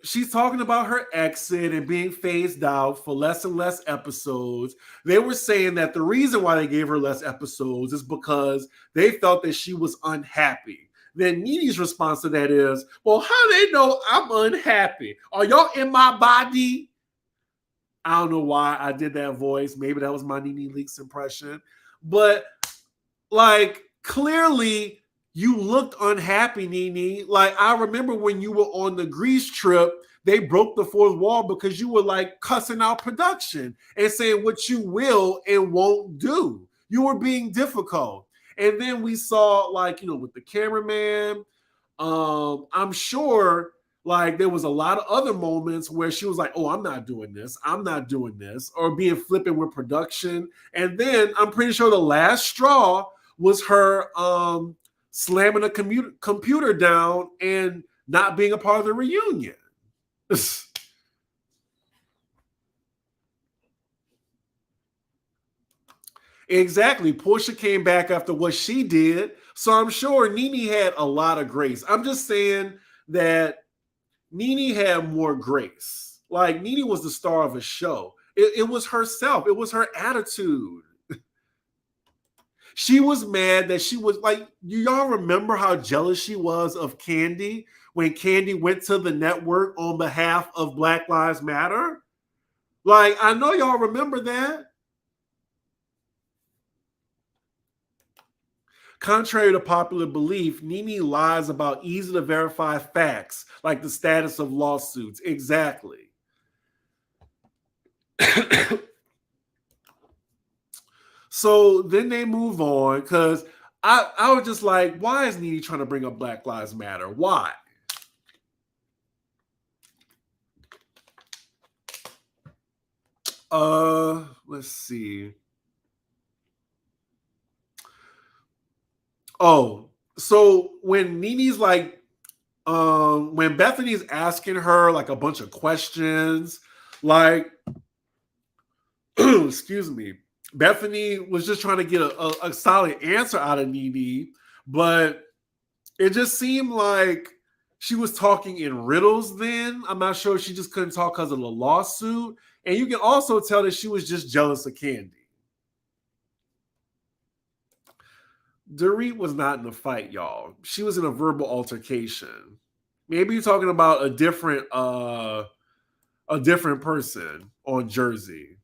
She's talking about her exit and being phased out for less and less episodes. They were saying that the reason why they gave her less episodes is because they felt that she was unhappy. Then Nene's response to that is, well, how do they know I'm unhappy? Are y'all in my body? I don't know why I did that voice. Maybe that was my Nene Leakes impression. But like, clearly you looked unhappy, Nene. Like, I remember when you were on the Greece trip, they broke the fourth wall because you were like cussing out production and saying what you will and won't do. You were being difficult. And then we saw, like, with the cameraman, I'm sure like there was a lot of other moments where she was like, oh, I'm not doing this, or being flippant with production. And then I'm pretty sure the last straw was her slamming a computer down and not being a part of the reunion. Exactly. Portia came back after what she did. So I'm sure Nene had a lot of grace. I'm just saying that Nene had more grace. Like, Nene was the star of a show. It was herself. It was her attitude. She was mad that she was like, y'all remember how jealous she was of Kandi when Kandi went to the network on behalf of Black Lives Matter? Like, I know y'all remember that. Contrary to popular belief, Nene lies about easy to verify facts, like the status of lawsuits. Exactly. So then they move on because I was just like, why is Nene trying to bring up Black Lives Matter? Why? Let's see. Oh, so when Nene's like, when Bethenny's asking her like a bunch of questions, like, excuse me, Bethenny was just trying to get a solid answer out of Nene, but it just seemed like she was talking in riddles then. I'm not sure if she just couldn't talk because of the lawsuit. And you can also tell that she was just jealous of Kandi. Dorit was not in a fight, y'all. She was in a verbal altercation. Maybe you're talking about a different person on Jersey.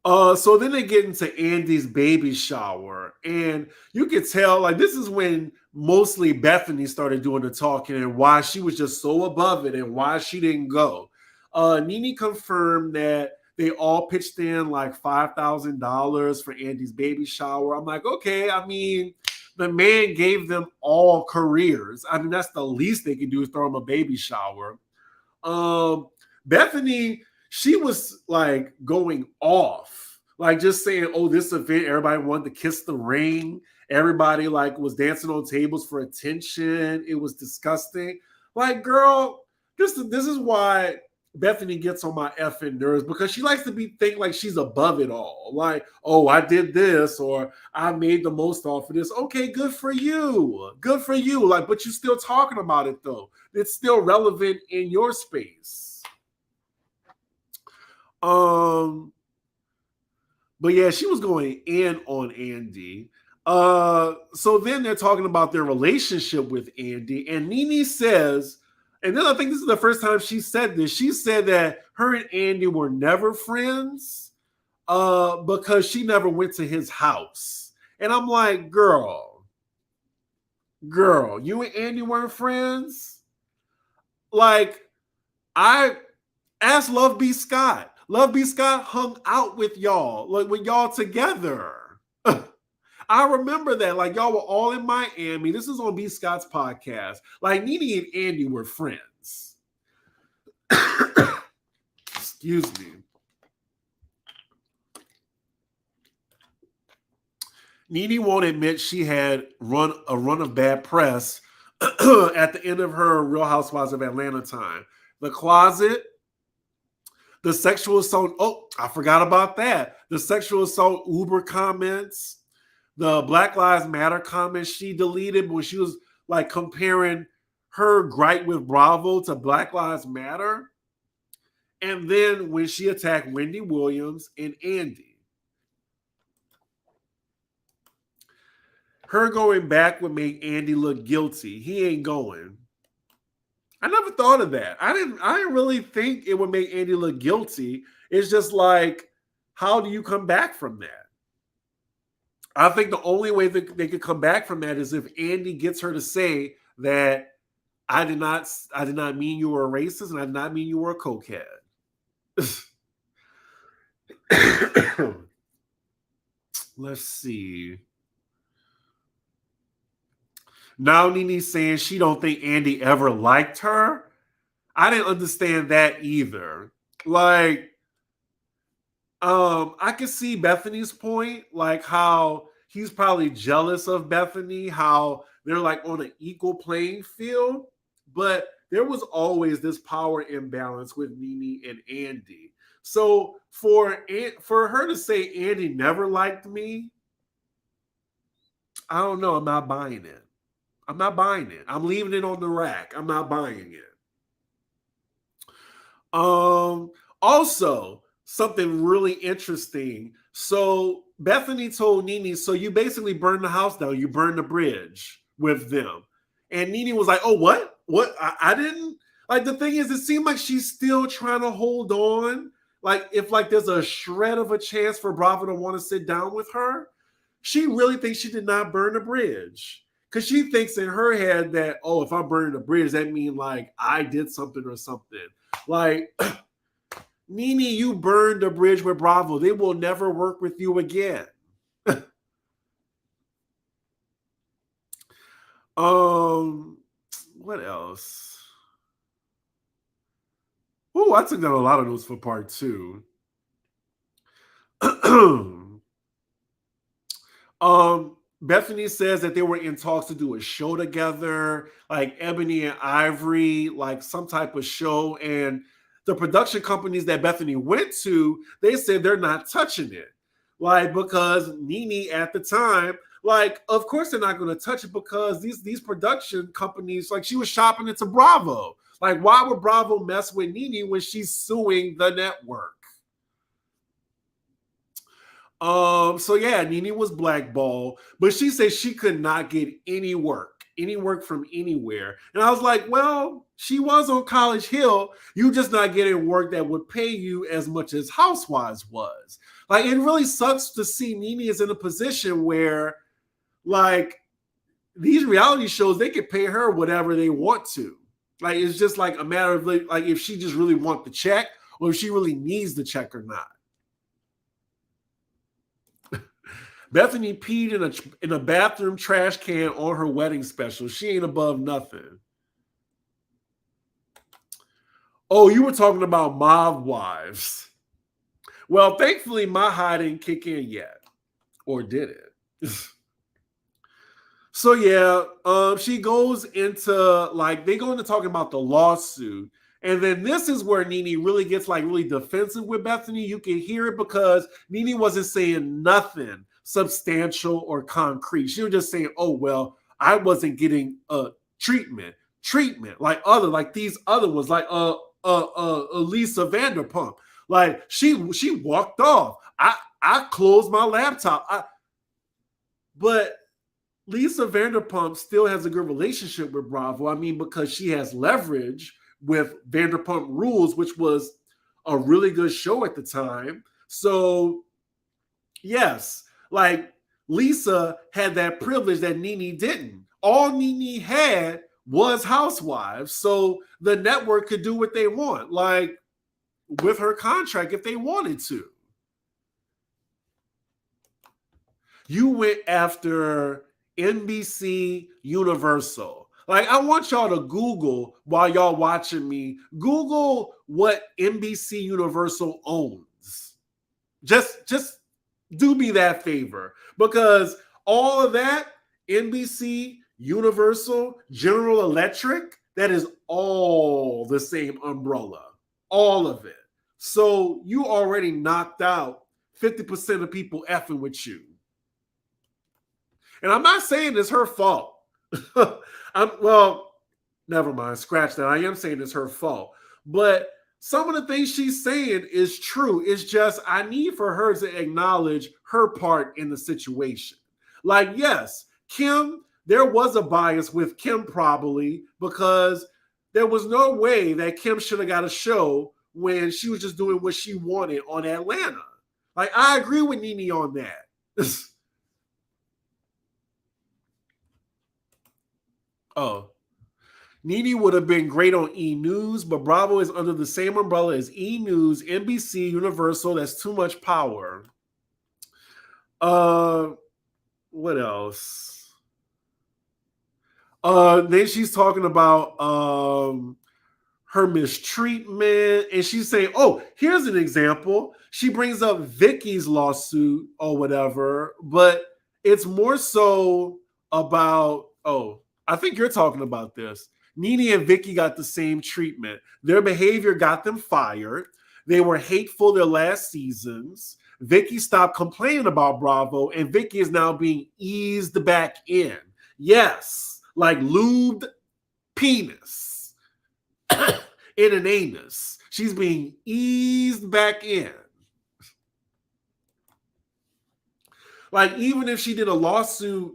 So then they get into Andy's baby shower, and you could tell, like, this is when mostly Bethenny started doing the talking and why she was just so above it and why she didn't go. Nene confirmed that they all pitched in like $5,000 for Andy's baby shower. I'm like, okay, I mean, the man gave them all careers. I mean, that's the least they could do is throw him a baby shower. Bethenny, she was like going off, like just saying, oh, this event, everybody wanted to kiss the ring. Everybody like was dancing on tables for attention. It was disgusting. Like, girl, this is why Bethenny gets on my effing nerves, because she likes to think like she's above it all. Like, oh, I did this, or I made the most off of this. Okay, good for you. Good for you. Like, but you're still talking about it though. It's still relevant in your space. But yeah, she was going in on Andy. So then they're talking about their relationship with Andy, and Nene says, and then I think this is the first time she said this. She said that her and Andy were never friends because she never went to his house. And I'm like, girl, you and Andy weren't friends? Like, I asked Love B. Scott. Love B. Scott hung out with y'all, like with y'all together. I remember that. Like, y'all were all in Miami. This is on B. Scott's podcast. Like, Nene and Andy were friends. Excuse me. Nene won't admit she had a run of bad press at the end of her Real Housewives of Atlanta time. The closet, the sexual assault. Oh, I forgot about that. The sexual assault Uber comments, the Black Lives Matter comments she deleted when she was like comparing her gripe with Bravo to Black Lives Matter. And then when she attacked Wendy Williams and Andy. Her going back would make Andy look guilty. He ain't going. I never thought of that. I didn't really think it would make Andy look guilty. It's just like, how do you come back from that? I think the only way that they could come back from that is if Andy gets her to say that I did not mean you were a racist, and I did not mean you were a cokehead. Let's see. Now Nene's saying she don't think Andy ever liked her. I didn't understand that either. Like, I could see Bethenny's point, like how he's probably jealous of Bethenny, how they're like on an equal playing field, but there was always this power imbalance with Nene and Andy. So for her to say Andy never liked me, I don't know. I'm not buying it. I'm not buying it. I'm leaving it on the rack. I'm not buying it. Also, something really interesting. So Bethenny told Nene, so you basically burned the house down. You burned the bridge with them. And Nene was like, oh, what? What? I didn't? Like, the thing is, it seemed like she's still trying to hold on. Like, if like there's a shred of a chance for Bravo to want to sit down with her, she really thinks she did not burn the bridge. Because she thinks in her head that, oh, if I'm burning the bridge, that means like I did something or something. Like, Nene, you burned the bridge with Bravo. They will never work with you again. What else? Oh, I took down a lot of notes for part 2. Bethenny says that they were in talks to do a show together, like Ebony and Ivory, like some type of show. And the production companies that Bethenny went to, they said they're not touching it. Like, because Nene at the time, like, of course they're not going to touch it, because these production companies, like, she was shopping it to Bravo. Like, why would Bravo mess with Nene when she's suing the network? So yeah, Nene was blackballed, but she said she could not get any work from anywhere. And I was like, well, she was on College Hill. You just not getting work that would pay you as much as Housewives was. Like, it really sucks to see Nene is in a position where, like, these reality shows, they could pay her whatever they want to. Like, it's just like a matter of like if she just really wants the check, or if she really needs the check or not. Bethenny peed in a bathroom trash can on her wedding special. She ain't above nothing. Oh, you were talking about Mob Wives. Well, thankfully, my high didn't kick in yet. Or did it? So yeah, she goes into like they go into talking about the lawsuit, and then this is where Nene really gets like really defensive with Bethenny. You can hear it because Nene wasn't saying nothing substantial or concrete. She was just saying, "Oh well, I wasn't getting treatment like these other ones, like Lisa Vanderpump. Like she walked off. I closed my laptop. But Lisa Vanderpump still has a good relationship with Bravo. I mean, because she has leverage with Vanderpump Rules, which was a really good show at the time. So, yes, like Lisa had that privilege that Nene didn't. All Nene had was Housewives. So the network could do what they want, like with her contract if they wanted to. You went after NBC Universal. Like, I want y'all to Google while y'all watching me. Google what NBC Universal owns. Just do me that favor. Because all of that, NBC, Universal, General Electric, that is all the same umbrella. All of it. So you already knocked out 50% of people effing with you. And I'm not saying it's her fault. Well, never mind. Scratch that. I am saying it's her fault. But some of the things she's saying is true. It's just I need for her to acknowledge her part in the situation. Like, yes, Kim, there was a bias with Kim probably because there was no way that Kim should have got a show when she was just doing what she wanted on Atlanta. Like, I agree with Nene on that. Oh, Nene would have been great on E! News, but Bravo is under the same umbrella as E! News, NBC, Universal. That's too much power. What else? Then she's talking about her mistreatment, and she's saying, "Oh, here's an example." She brings up Vicky's lawsuit or whatever, but it's more so about. Oh, I think you're talking about this. Nene and Vicky got the same treatment. Their behavior got them fired. They were hateful their last seasons. Vicky stopped complaining about Bravo, and Vicky is now being eased back in. Yes, like lubed penis in an anus. She's being eased back in. Like, even if she did a lawsuit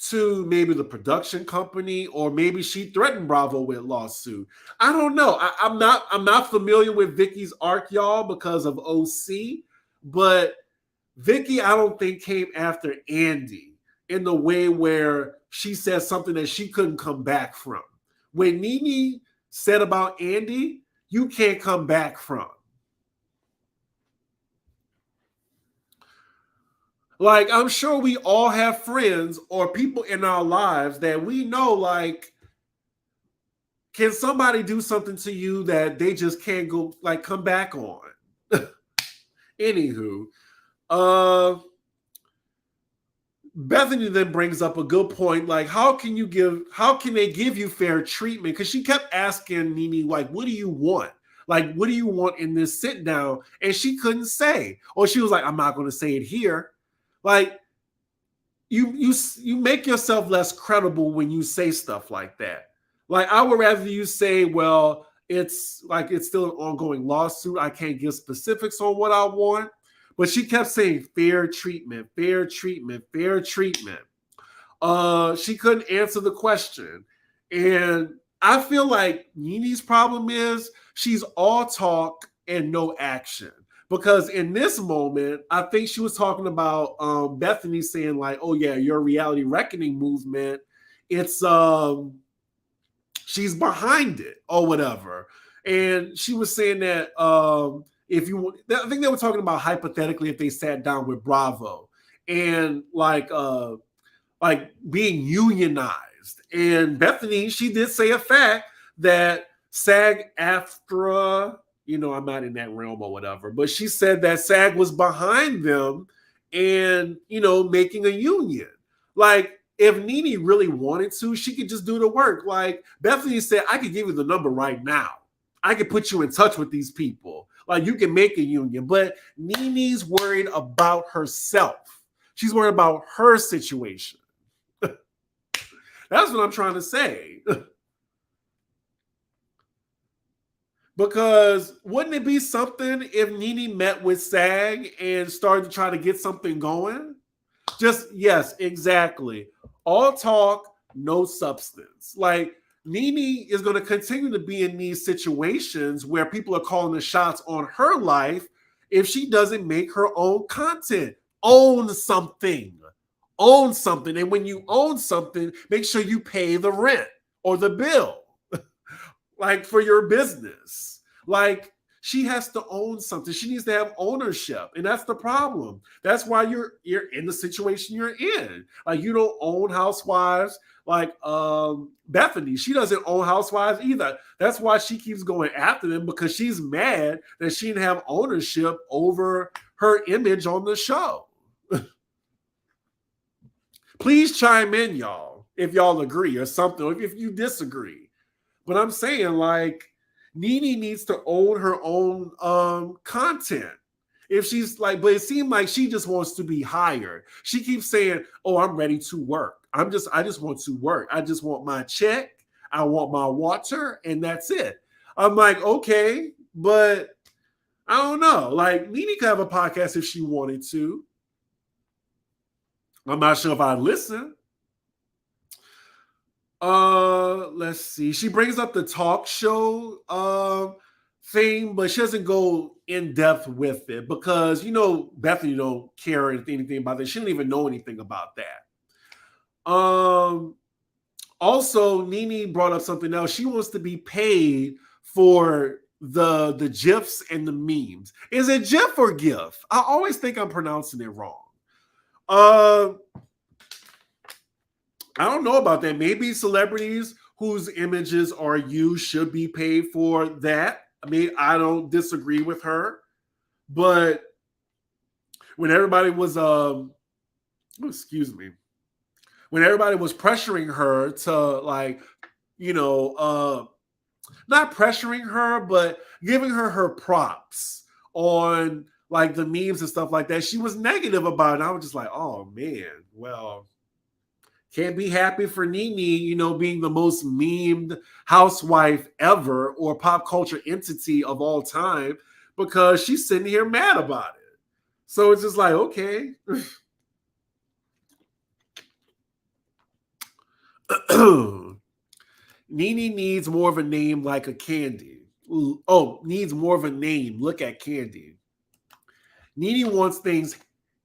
to maybe the production company, or maybe she threatened Bravo with lawsuit. I don't know. I'm not familiar with Vicky's arc, y'all, because of OC, but Vicky, I don't think came after Andy in the way where she said something that she couldn't come back from. When Nene said about Andy, you can't come back from. Like, I'm sure we all have friends or people in our lives that we know, like, can somebody do something to you that they just can't go, like, come back on? Anywho, Bethenny then brings up a good point, like, how can they give you fair treatment? Because she kept asking Nene, like, what do you want? Like, what do you want in this sit down? And she couldn't say. Or she was like, I'm not going to say it here. Like, you make yourself less credible when you say stuff like that. Like, I would rather you say, well, it's still an ongoing lawsuit. I can't give specifics on what I want. But she kept saying fair treatment, fair treatment, fair treatment. She couldn't answer the question. And I feel like Nene's problem is she's all talk and no action. Because in this moment, I think she was talking about Bethenny saying, like, oh yeah, your reality reckoning movement, it's she's behind it or whatever. And she was saying that if you, I think they were talking about hypothetically if they sat down with Bravo and like being unionized. And Bethenny, she did say a fact that SAG-AFTRA, I'm not in that realm or whatever, but she said that SAG was behind them and, making a union. Like, if Nene really wanted to, she could just do the work. Like Bethenny said, I could give you the number right now. I could put you in touch with these people. Like you can make a union. But Nene's worried about herself. She's worried about her situation. That's what I'm trying to say. Because wouldn't it be something if Nene met with SAG and started to try to get something going? Just, yes, exactly. All talk, no substance. Like, Nene is going to continue to be in these situations where people are calling the shots on her life if she doesn't make her own content. Own something. Own something. And when you own something, make sure you pay the rent or the bill. Like for your business. Like she has to own something. She needs to have ownership. And that's the problem. That's why you're in the situation you're in. Like you don't own Housewives. Like Bethenny, she doesn't own Housewives either. That's why she keeps going after them, because she's mad that she didn't have ownership over her image on the show. Please chime in, y'all, if y'all agree or something, or if you disagree. But I'm saying, like, Nene needs to own her own content. If she's like, but it seemed like she just wants to be hired. She keeps saying, "Oh, I'm ready to work. I just want to work. I just want my check. I want my water, and that's it." I'm like, okay, but I don't know. Like, Nene could have a podcast if she wanted to. I'm not sure if I'd listen. Let's see. She brings up the talk show thing, but she doesn't go in depth with it because Bethenny don't care anything about that. She didn't even know anything about that. Also, Nene brought up something else. She wants to be paid for the GIFs and the memes. Is it GIF or GIF? I always think I'm pronouncing it wrong. I don't know about that. Maybe celebrities whose images are used should be paid for that. I mean, I don't disagree with her. But when everybody was when everybody was pressuring her to not pressuring her, but giving her props on like the memes and stuff like that, she was negative about it. I was just like, oh man, well, can't be happy for Nene, being the most memed housewife ever or pop culture entity of all time, because she's sitting here mad about it. So it's just like, okay. Nene needs more of a name like a Candy. Oh, needs more of a name. Look at Candy. Nene wants things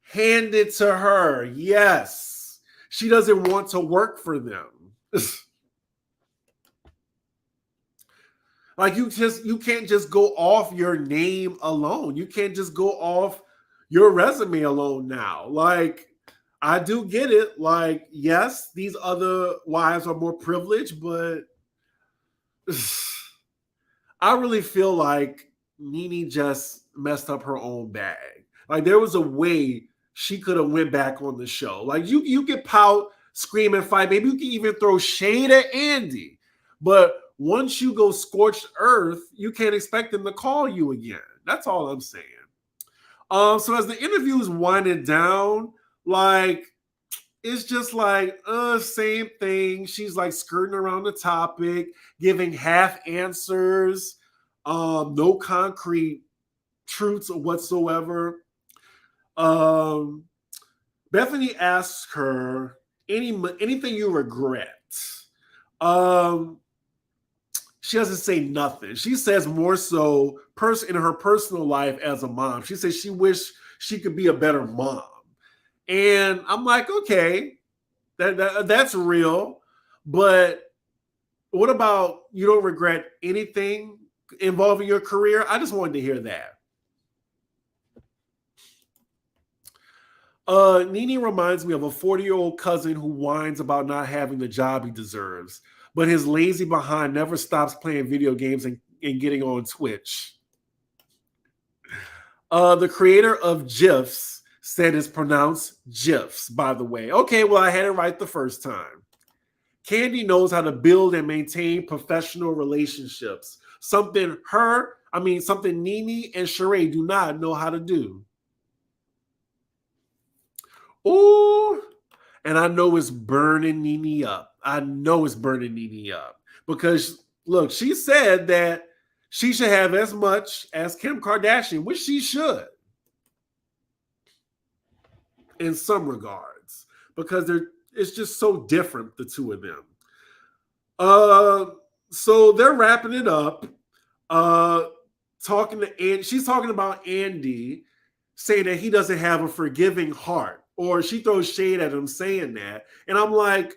handed to her. Yes. She doesn't want to work for them. Like you can't just go off your name alone. You can't just go off your resume alone now. Like, I do get it. Like, yes, these other wives are more privileged, but I really feel like Nene just messed up her own bag. Like, there was a way she could have went back on the show. Like, you could pout, scream, and fight. Maybe you can even throw shade at Andy. But once you go scorched earth, you can't expect them to call you again. That's all I'm saying. So as the interview is winding down, like, it's just like, same thing. She's like skirting around the topic, giving half answers, no concrete truths whatsoever. Bethenny asks her anything you regret. She doesn't say nothing. She says more so in her personal life as a mom. She says she wished she could be a better mom. And I'm like, okay, that's real. But what about you don't regret anything involving your career? I just wanted to hear that. Nene reminds me of a 40-year-old cousin who whines about not having the job he deserves, but his lazy behind never stops playing video games and getting on Twitch. The creator of GIFs said it's pronounced GIFs, by the way. Okay, well, I had it right the first time. Candy knows how to build and maintain professional relationships. Something Nene and Sheree do not know how to do. Ooh, and I know it's burning Nene up. I know it's burning Nene up because look, she said that she should have as much as Kim Kardashian, which she should in some regards because it's just so different, the two of them. So they're wrapping it up. Talking to Andy, she's talking about Andy saying that he doesn't have a forgiving heart, or she throws shade at him saying that. And I'm like,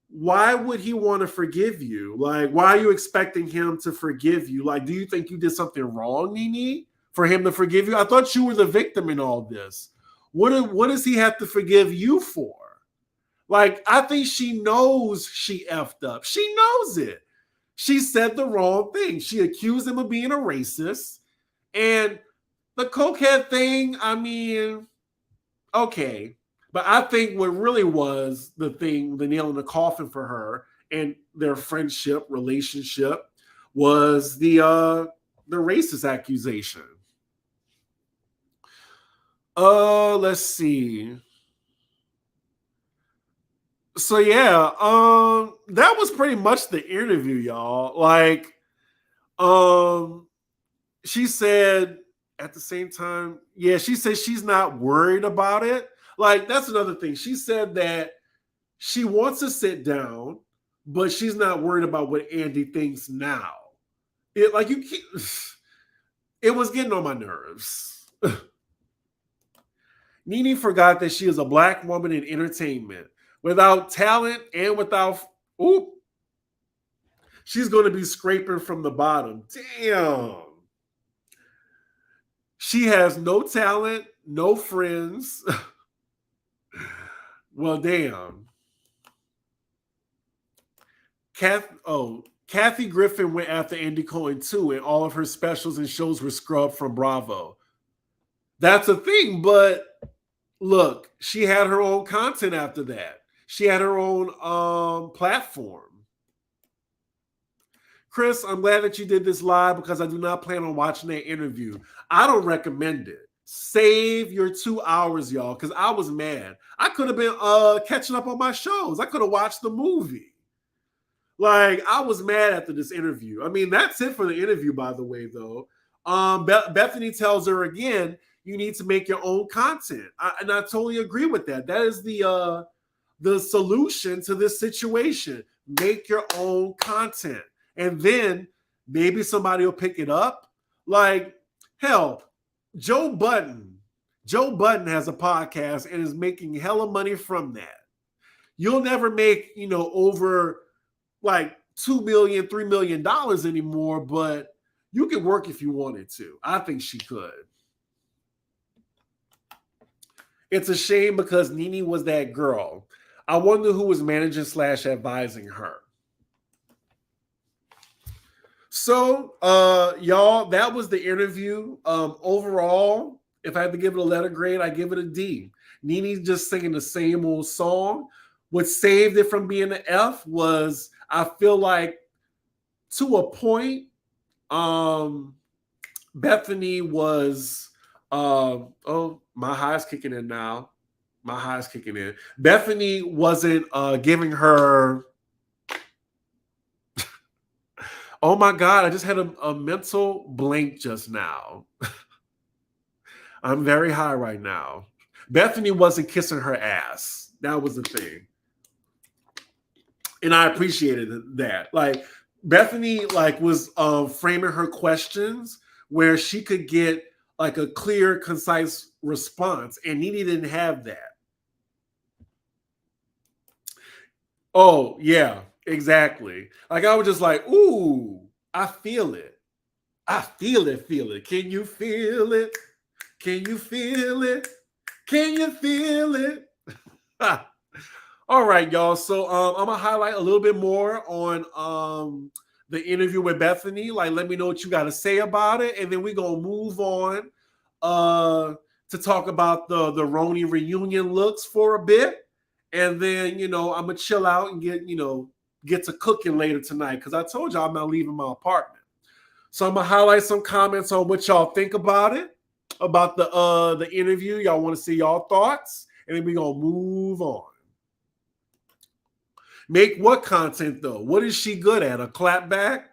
why would he want to forgive you? Like, why are you expecting him to forgive you? Like, do you think you did something wrong, Nene, for him to forgive you? I thought you were the victim in all this. What does he have to forgive you for? Like, I think she knows she effed up. She knows it. She said the wrong thing. She accused him of being a racist. And the cokehead thing, I mean, okay. But I think what really was the nail in the coffin for her and their friendship, relationship, was the racist accusation. Let's see. So yeah, that was pretty much the interview, y'all. Like, she said at the same time, yeah, she said she's not worried about it. Like, that's another thing. She said that she wants to sit down, but she's not worried about what Andy thinks now. It was getting on my nerves. Nene forgot that she is a black woman in entertainment. Without talent and without, she's going to be scraping from the bottom. Damn. She has no talent, no friends. Well, damn. Kathy Griffin went after Andy Cohen too, and all of her specials and shows were scrubbed from Bravo. That's a thing, but look, she had her own content after that. She had her own platform. Chris, I'm glad that you did this live because I do not plan on watching that interview. I don't recommend it. Save your 2 hours, y'all, because I was mad. I could have been catching up on my shows. I could have watched the movie. Like, I was mad after this interview. I mean, that's it for the interview, by the way, though. Bethenny tells her again, you need to make your own content. And I totally agree with that. That is the solution to this situation. Make your own content. And then maybe somebody will pick it up. Like, hell, Joe Budden has a podcast and is making hella money from that. You'll never make, over like $2 million, $3 million anymore, but you could work if you wanted to. I think she could. It's a shame because Nene was that girl. I wonder who was managing / advising her. So, y'all, that was the interview. Overall, if I had to give it a letter grade, I give it a D. Nene's just singing the same old song. What saved it from being an F was, I feel like, to a point, Bethenny was, my high's kicking in now. My high's kicking in. Bethenny wasn't giving her. Oh my God, I just had a mental blank just now. I'm very high right now. Bethenny wasn't kissing her ass. That was the thing. And I appreciated that. Like, Bethenny was framing her questions where she could get like a clear, concise response. And Nene didn't have that. Oh, yeah. Exactly. Like, I was just like, ooh, I feel it. I feel it. Can you feel it? Can you feel it? Can you feel it? All right, y'all. So I'm going to highlight a little bit more on the interview with Bethenny. Like, let me know what you got to say about it. And then we're going to move on to talk about the Roni reunion looks for a bit. And then, I'm going to chill out and get to cooking later tonight because I told y'all I'm not leaving my apartment. So I'm going to highlight some comments on what y'all think about it, about the interview. Y'all want to see y'all thoughts, and then we're going to move on. Make what content, though? What is she good at? A clapback?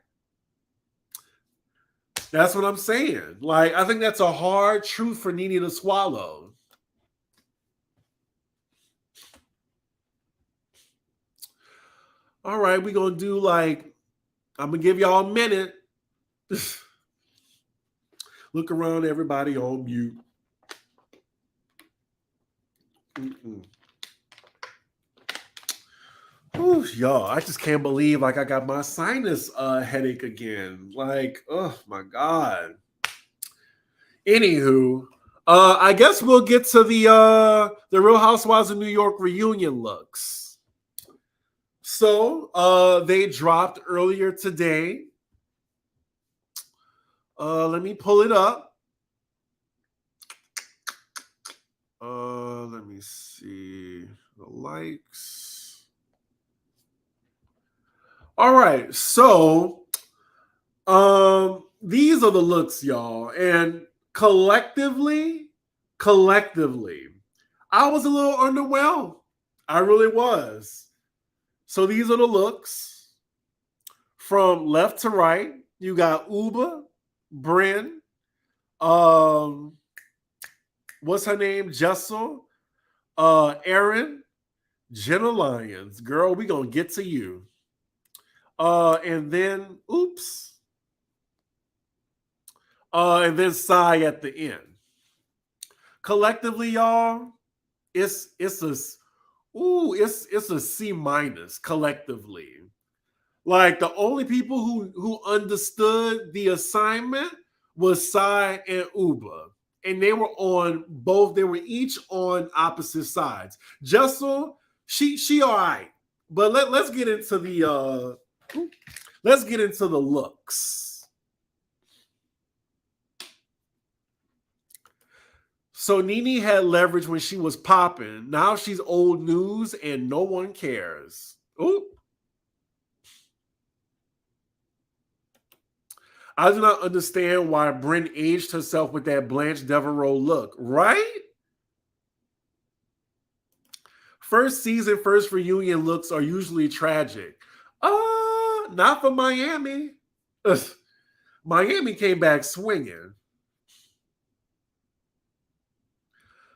That's what I'm saying. Like, I think that's a hard truth for Nene to swallow. All right, we're going to do I'm going to give y'all a minute. Look around, everybody on mute. Ooh, y'all, I just can't believe I got my sinus headache again. Oh my God. Anywho, I guess we'll get to the Real Housewives of New York reunion looks. So they dropped earlier today. Let me pull it up. Let me see the likes. All right, so these are the looks, y'all, and collectively, I was a little underwhelmed. I really was. So these are the looks from left to right. You got Uba, Bryn, what's her name? Jessel, Aaron, Jenna Lyons. Girl, we gonna get to you. And then, and then Psy at the end. Collectively, y'all, it's a C minus collectively. Like the only people who understood the assignment was Psy and Uba. And they were each on opposite sides. Jessel, she all right. But let's get into the looks. So Nene had leverage when she was popping. Now she's old news and no one cares. Ooh. I do not understand why Bryn aged herself with that Blanche Devereaux look, right? First season, first reunion looks are usually tragic. Not for Miami. Ugh. Miami came back swinging.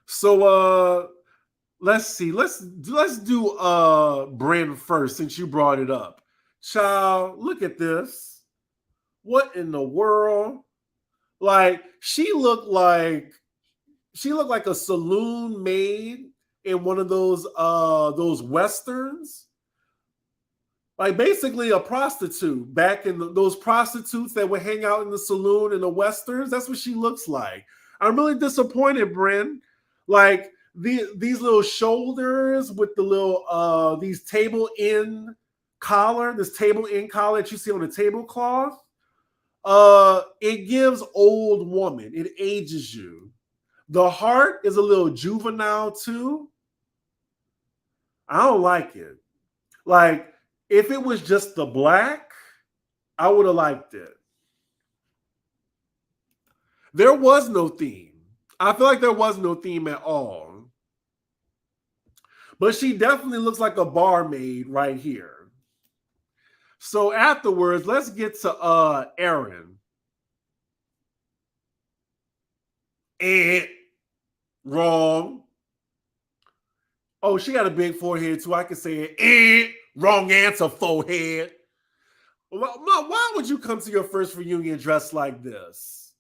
So let's see. Let's do Bryn first since you brought it up. Child, look at this. What in the world? Like she looked like a saloon maid in one of those westerns. Like basically a prostitute back in those prostitutes that would hang out in the saloon in the westerns. That's what she looks like. I'm really disappointed, Bryn. Like these little shoulders with the little these table in collar, this table in collar that you see on the tablecloth. It gives old woman. It ages you. The heart is a little juvenile too. I don't like it. Like if it was just the black, I would have liked it. There was no theme. I feel like there was no theme at all. But she definitely looks like a barmaid right here. So afterwards, let's get to Erin. Wrong. Oh, she got a big forehead too. I can say it. Wrong answer, forehead. Why would you come to your first reunion dressed like this?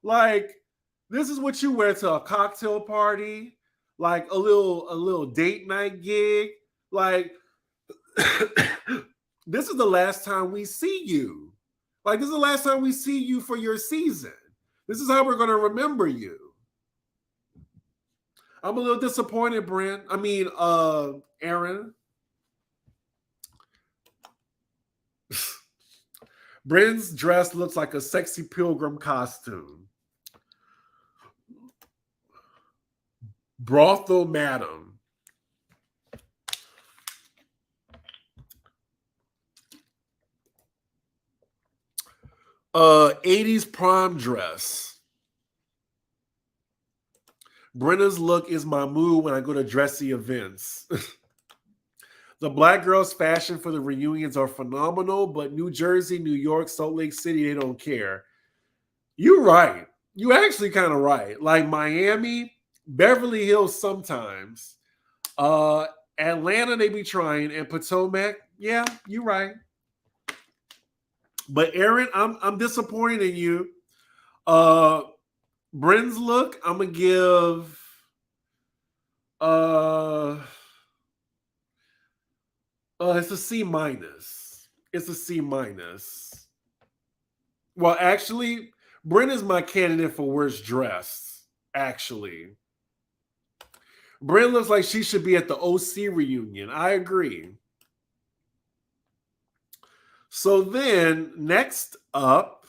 Like, this is what you wear to a cocktail party, like a little date night gig. Like, this is the last time we see you. Like, this is the last time we see you for your season. This is how we're going to remember you. I'm a little disappointed, Brent. I mean, Aaron. Bryn's dress looks like a sexy pilgrim costume. Brothel Madam. 80s prom dress. Brenna's look is my mood when I go to dressy events. The black girls' fashion for the reunions are phenomenal, but New Jersey, New York, Salt Lake City, they don't care. You're right. You actually kind of right. Like Miami, Beverly Hills sometimes. Uh Atlanta, they be trying, and Potomac, yeah, you're right. But Aaron, I'm disappointed in you. Uh Bryn's look, I'm gonna give uh it's a C minus. It's a C minus. Well, actually, Bryn is my candidate for worst dressed. Actually, Bryn looks like she should be at the OC reunion. I agree. So then, next up,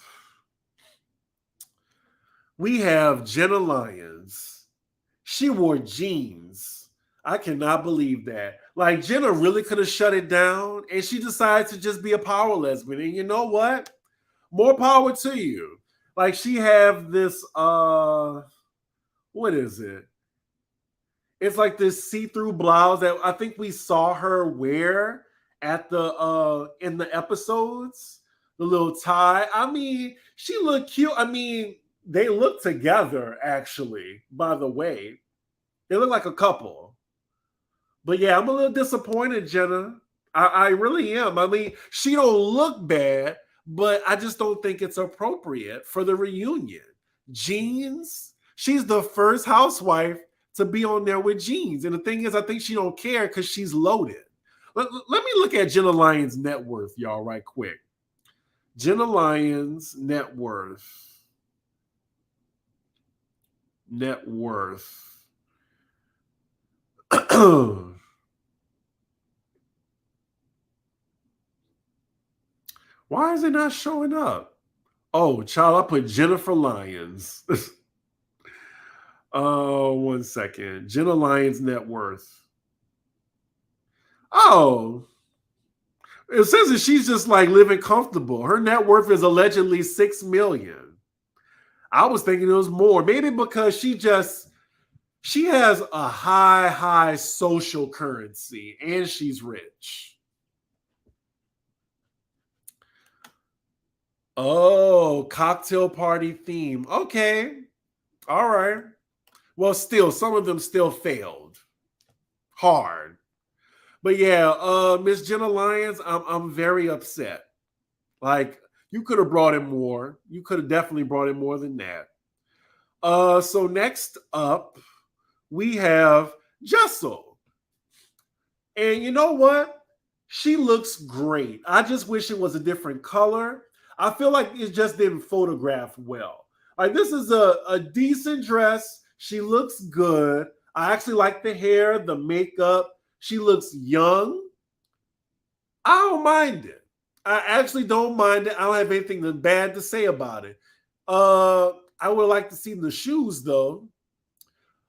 we have Jenna Lyons. She wore jeans. I cannot believe that. Like, Jenna really could have shut it down, and she decided to just be a power lesbian. And you know what? More power to you. Like, she have this what is it? It's like this see-through blouse that I think we saw her wear at the in the episodes. The little tie. I mean, she looked cute. I mean, they look together actually, by the way. They look like a couple. But yeah, I'm a little disappointed, Jenna. I really am. I mean, she don't look bad, but I just don't think it's appropriate for the reunion. Jeans. She's the first housewife to be on there with jeans. And the thing is, I think she don't care because she's loaded. Let me look at Jenna Lyons' net worth, y'all, right quick. Jenna Lyons' net worth. Net worth. Why is it not showing up? Oh, child, I put Jennifer Lyons. Oh, 1 second. Jenna Lyons' net worth. Oh, it says that she's just like living comfortable. Her net worth is allegedly 6 million. I was thinking it was more. Maybe because she has a high social currency and she's rich. Oh, cocktail party theme. Okay. All right. Well, still, some of them still failed. Hard. But yeah, Miss Jenna Lyons, I'm very upset. Like, you could have brought in more. You could have definitely brought in more than that. So next up, we have Jessel. And you know what? She looks great. I just wish it was a different color. I feel like it just didn't photograph well. Like, this is a decent dress. She looks good. I actually like the hair, the makeup. She looks young. I don't mind it. I actually don't mind it. I don't have anything bad to say about it. I would like to see the shoes though.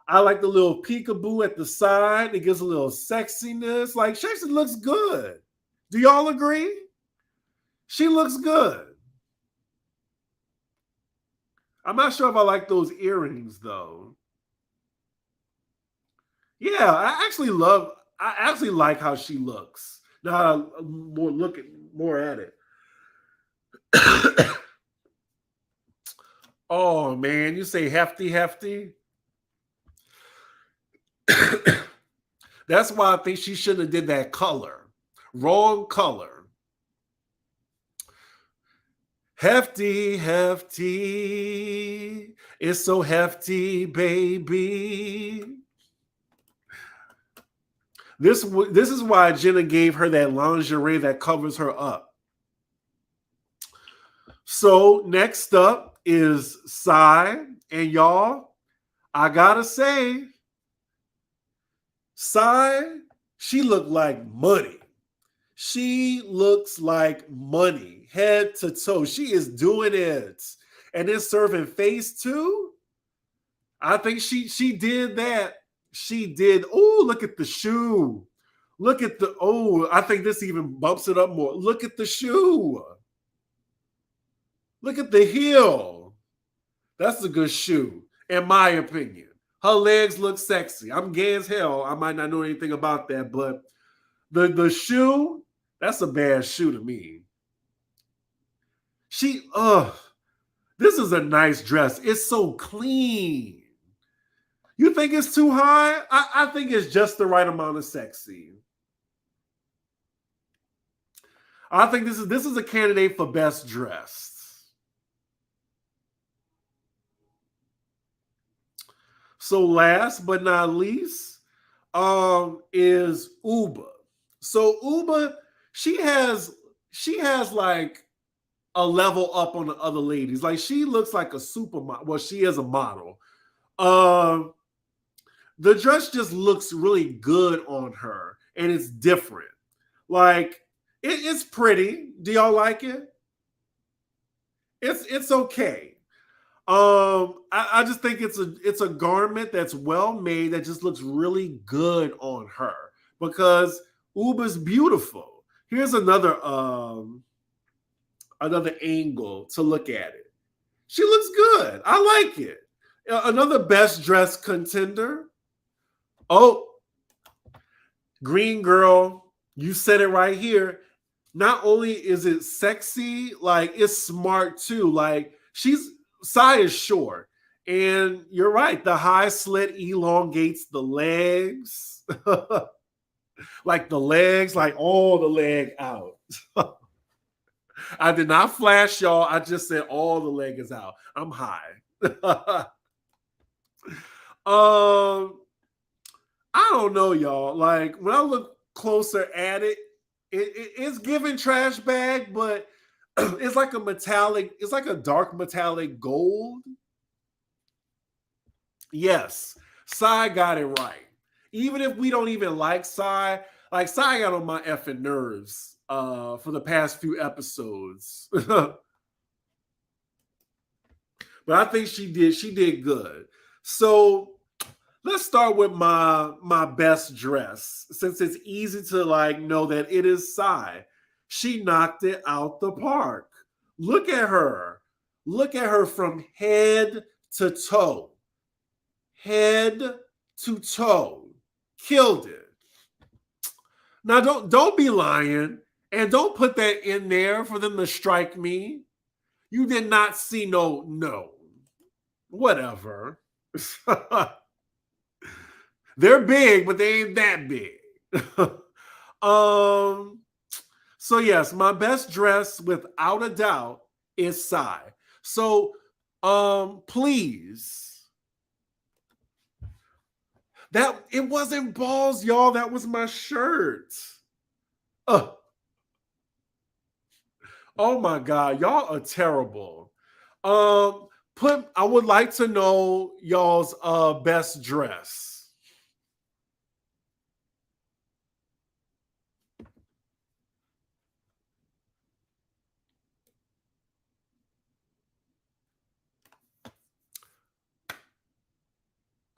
I like the little peekaboo at the side. It gives a little sexiness. Like, she looks good. Do y'all agree? She looks good. I'm not sure if I like those earrings though. Yeah, I actually like how she looks. Now I'm more at it. Oh man, you say hefty, hefty. That's why I think she shouldn't have did that color. Wrong color. Hefty, hefty. It's so hefty, baby. This is why Jenna gave her that lingerie that covers her up. So next up is Psy, and y'all, I gotta say, Psy, she looked like money. She looks like money, head to toe. She is doing it, and then serving face too. I think she did that. She did. Oh, look at the shoe. Look at the, oh, I think this even bumps it up more. Look at the shoe. Look at the heel. That's a good shoe, in my opinion. Her legs look sexy. I'm gay as hell. I might not know anything about that, but the shoe, that's a bad shoe to me. This is a nice dress. It's so clean. You think it's too high? I think it's just the right amount of sexy. I think this is a candidate for best dressed. So last but not least, is Uba. So Uba, she has like a level up on the other ladies. Like she looks like a supermodel. Well, she is a model. Um, the dress just looks really good on her, and it's different. Like it's pretty. Do y'all like it? It's okay. I just think it's a garment that's well made that just looks really good on her because Uba's beautiful. Here's another angle to look at it. She looks good. I like it. Another best dressed contender. Oh, Green Girl, you said it right here. Not only is it sexy, like it's smart too. Like Sai is short. And you're right, the high slit elongates the legs. Like the legs, like all the leg out. I did not flash y'all. I just said all the leg is out. I'm high. I don't know, y'all. Like when I look closer at it, it's giving trash bag, but it's like a metallic, it's like a dark metallic gold. Yes, Sai got it right. Even if we don't even like Sai, like Sai got on my effing nerves for the past few episodes. But I think she did good. So let's start with my best dress, since it's easy to like know that it is Sai. She knocked it out the park. Look at her. Look at her from head to toe. Head to toe. Killed it. Now don't be lying and don't put that in there for them to strike me. You did not see no. Whatever. They're big, but they ain't that big. So yes, my best dress without a doubt is Sai. So please. That it wasn't balls, y'all. That was my shirt. Oh my god, y'all are terrible. I would like to know y'all's best dress.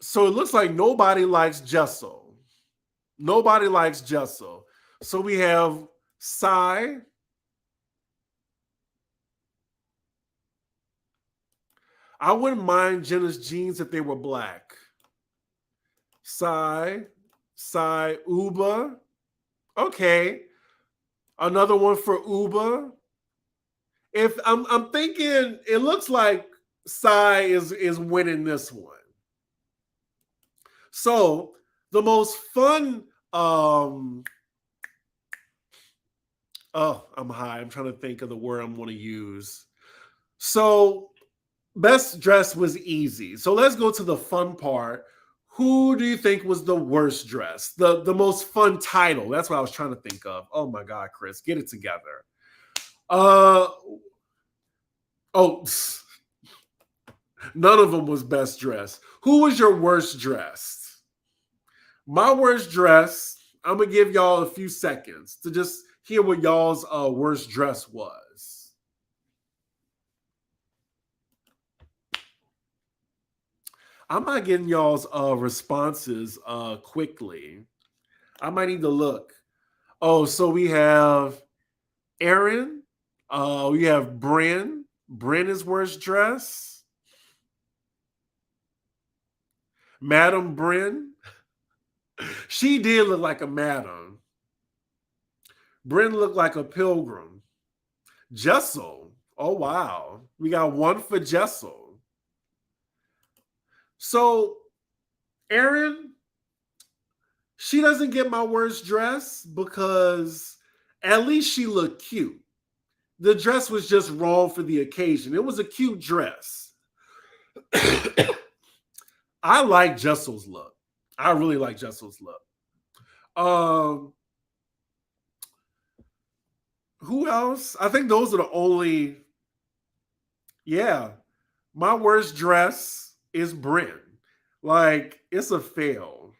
So it looks like nobody likes Jessel. Nobody likes Jessel. So we have Sai. I wouldn't mind Jenna's jeans if they were black. Sai, Uba. Okay. Another one for Uba. If I'm thinking it looks like Sai is winning this one. So the most fun oh, I'm high. I'm trying to think of the word I'm going to use. So best dress was easy. So let's go to the fun part. Who do you think was the worst dress? The most fun title. That's what I was trying to think of. Oh my God, Chris, get it together. Oh, none of them was best dressed. Who was your worst dressed? My worst dress, I'm going to give y'all a few seconds to just hear what y'all's worst dress was. I'm not getting y'all's responses quickly. I might need to look. Oh, so we have Aaron. We have Bryn. Bryn is worst dress. Madam Bryn. She did look like a madam. Bryn looked like a pilgrim. Jessel. Oh, wow. We got one for Jessel. So, Aaron, she doesn't get my worst dress because at least she looked cute. The dress was just wrong for the occasion. It was a cute dress. I like Jessel's look. I really like Jessel's look. Um, who else? I think those are the only. Yeah, my worst dress is Bryn. Like it's a fail.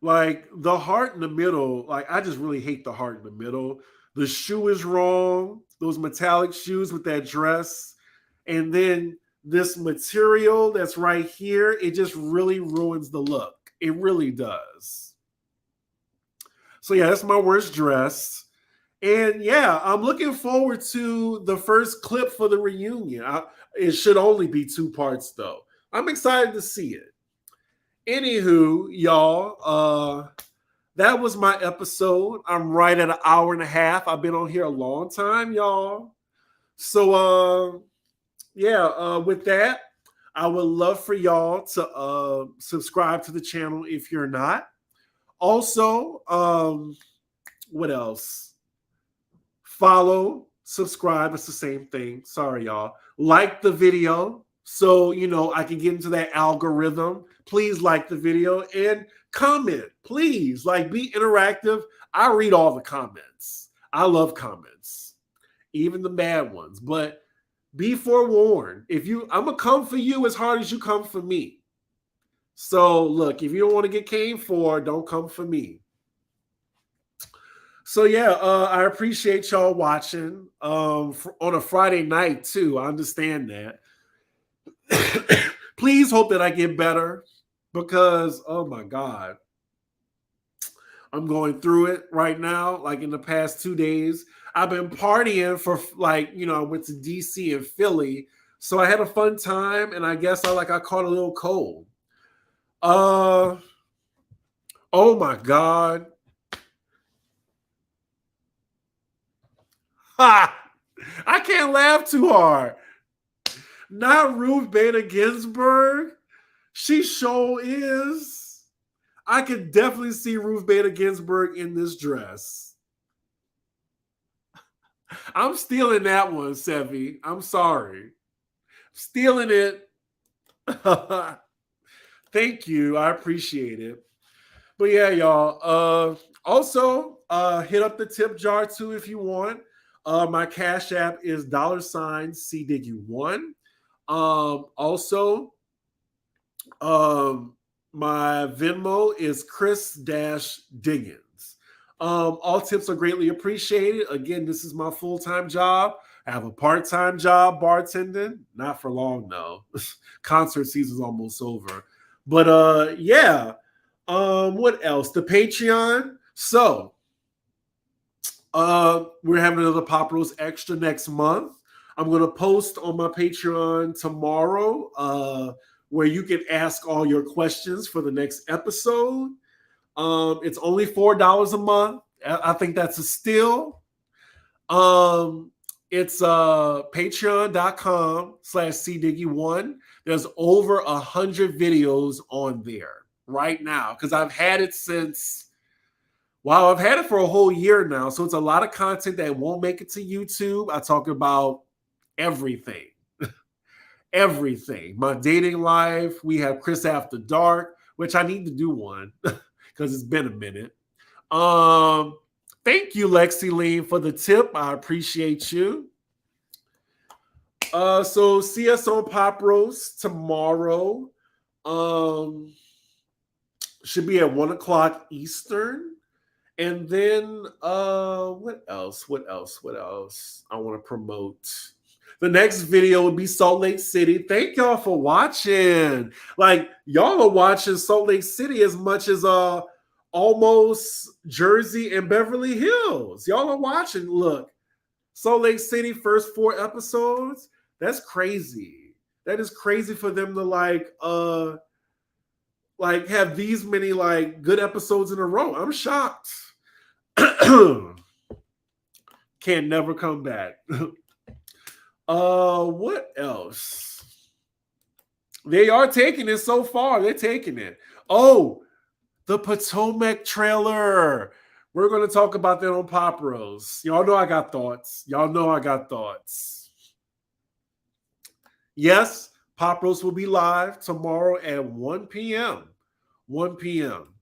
Like the heart in the middle. Like I just really hate the heart in the middle. The shoe is wrong. Those metallic shoes with that dress, and then this material that's right here. It just really ruins the look. It really does. So yeah, that's my worst dress. And yeah, I'm looking forward to the first clip for the reunion. It should only be 2 parts though. I'm excited to see it. Anywho, y'all, that was my episode. I'm right at an hour and a half. I've been on here a long time, y'all. So yeah, with that, I would love for y'all to subscribe to the channel if you're not. Also, what else? Follow, subscribe. It's the same thing. Sorry, y'all. Like the video so I can get into that algorithm. Please like the video and comment. Please, like, be interactive. I read all the comments. I love comments, even the bad ones. But be forewarned. I'm gonna come for you as hard as you come for me. So look, if you don't want to get came for, don't come for me. So yeah, I appreciate y'all watching on a Friday night too. I understand that. Please hope that I get better because oh my God, I'm going through it right now. Like in the past 2 days, I've been partying for I went to DC and Philly, so I had a fun time, and I guess I caught a little cold. Oh my God. Ha! I can't laugh too hard. Not Ruth Bader Ginsburg. She sure is. I could definitely see Ruth Bader Ginsburg in this dress. I'm stealing that one, Sevi. I'm sorry. Stealing it. Thank you. I appreciate it. But yeah, y'all. Also, hit up the tip jar too if you want. My Cash App is $CDiggy1. Also, my Venmo is Chris-Diggins. All tips are greatly appreciated. Again, this is my full-time job. I have a part-time job bartending. Not for long though. Concert season's almost over. But yeah. What else? The Patreon. So we're having another Pop Rose Extra next month. I'm going to post on my Patreon tomorrow where you can ask all your questions for the next episode. It's only $4 a month. I think that's a steal. It's patreon.com/cdiggy1. There's over 100 videos on there right now because I've had it I've had it for a whole year now. So it's a lot of content that won't make it to YouTube. I talk about everything. Everything. My dating life. We have Chris After Dark, which I need to do one because it's been a minute. Thank you, Lexi Lean, for the tip. I appreciate you. So see us on Pop Roast tomorrow. Should be at 1:00 Eastern. And then what else? What else? I want to promote. The next video would be Salt Lake City. Thank y'all for watching. Like, y'all are watching Salt Lake City as much as almost Jersey and Beverly Hills. Y'all are watching. Look, Salt Lake City, first 4 episodes. That's crazy. That is crazy for them to like have these many like good episodes in a row. I'm shocked. Can never come back. What else? They are taking it so far. They're taking it. Oh, the Potomac trailer. We're going to talk about that on Pop Rose. Y'all know I got thoughts. Y'all know I got thoughts. Yes, Pop Rose will be live tomorrow at 1 p.m. 1 p.m.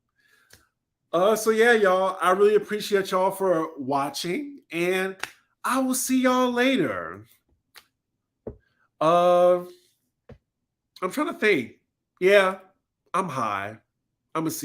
So yeah, y'all, I really appreciate y'all for watching, and I will see y'all later. I'm trying to think. Yeah, I'm high. I'm gonna see.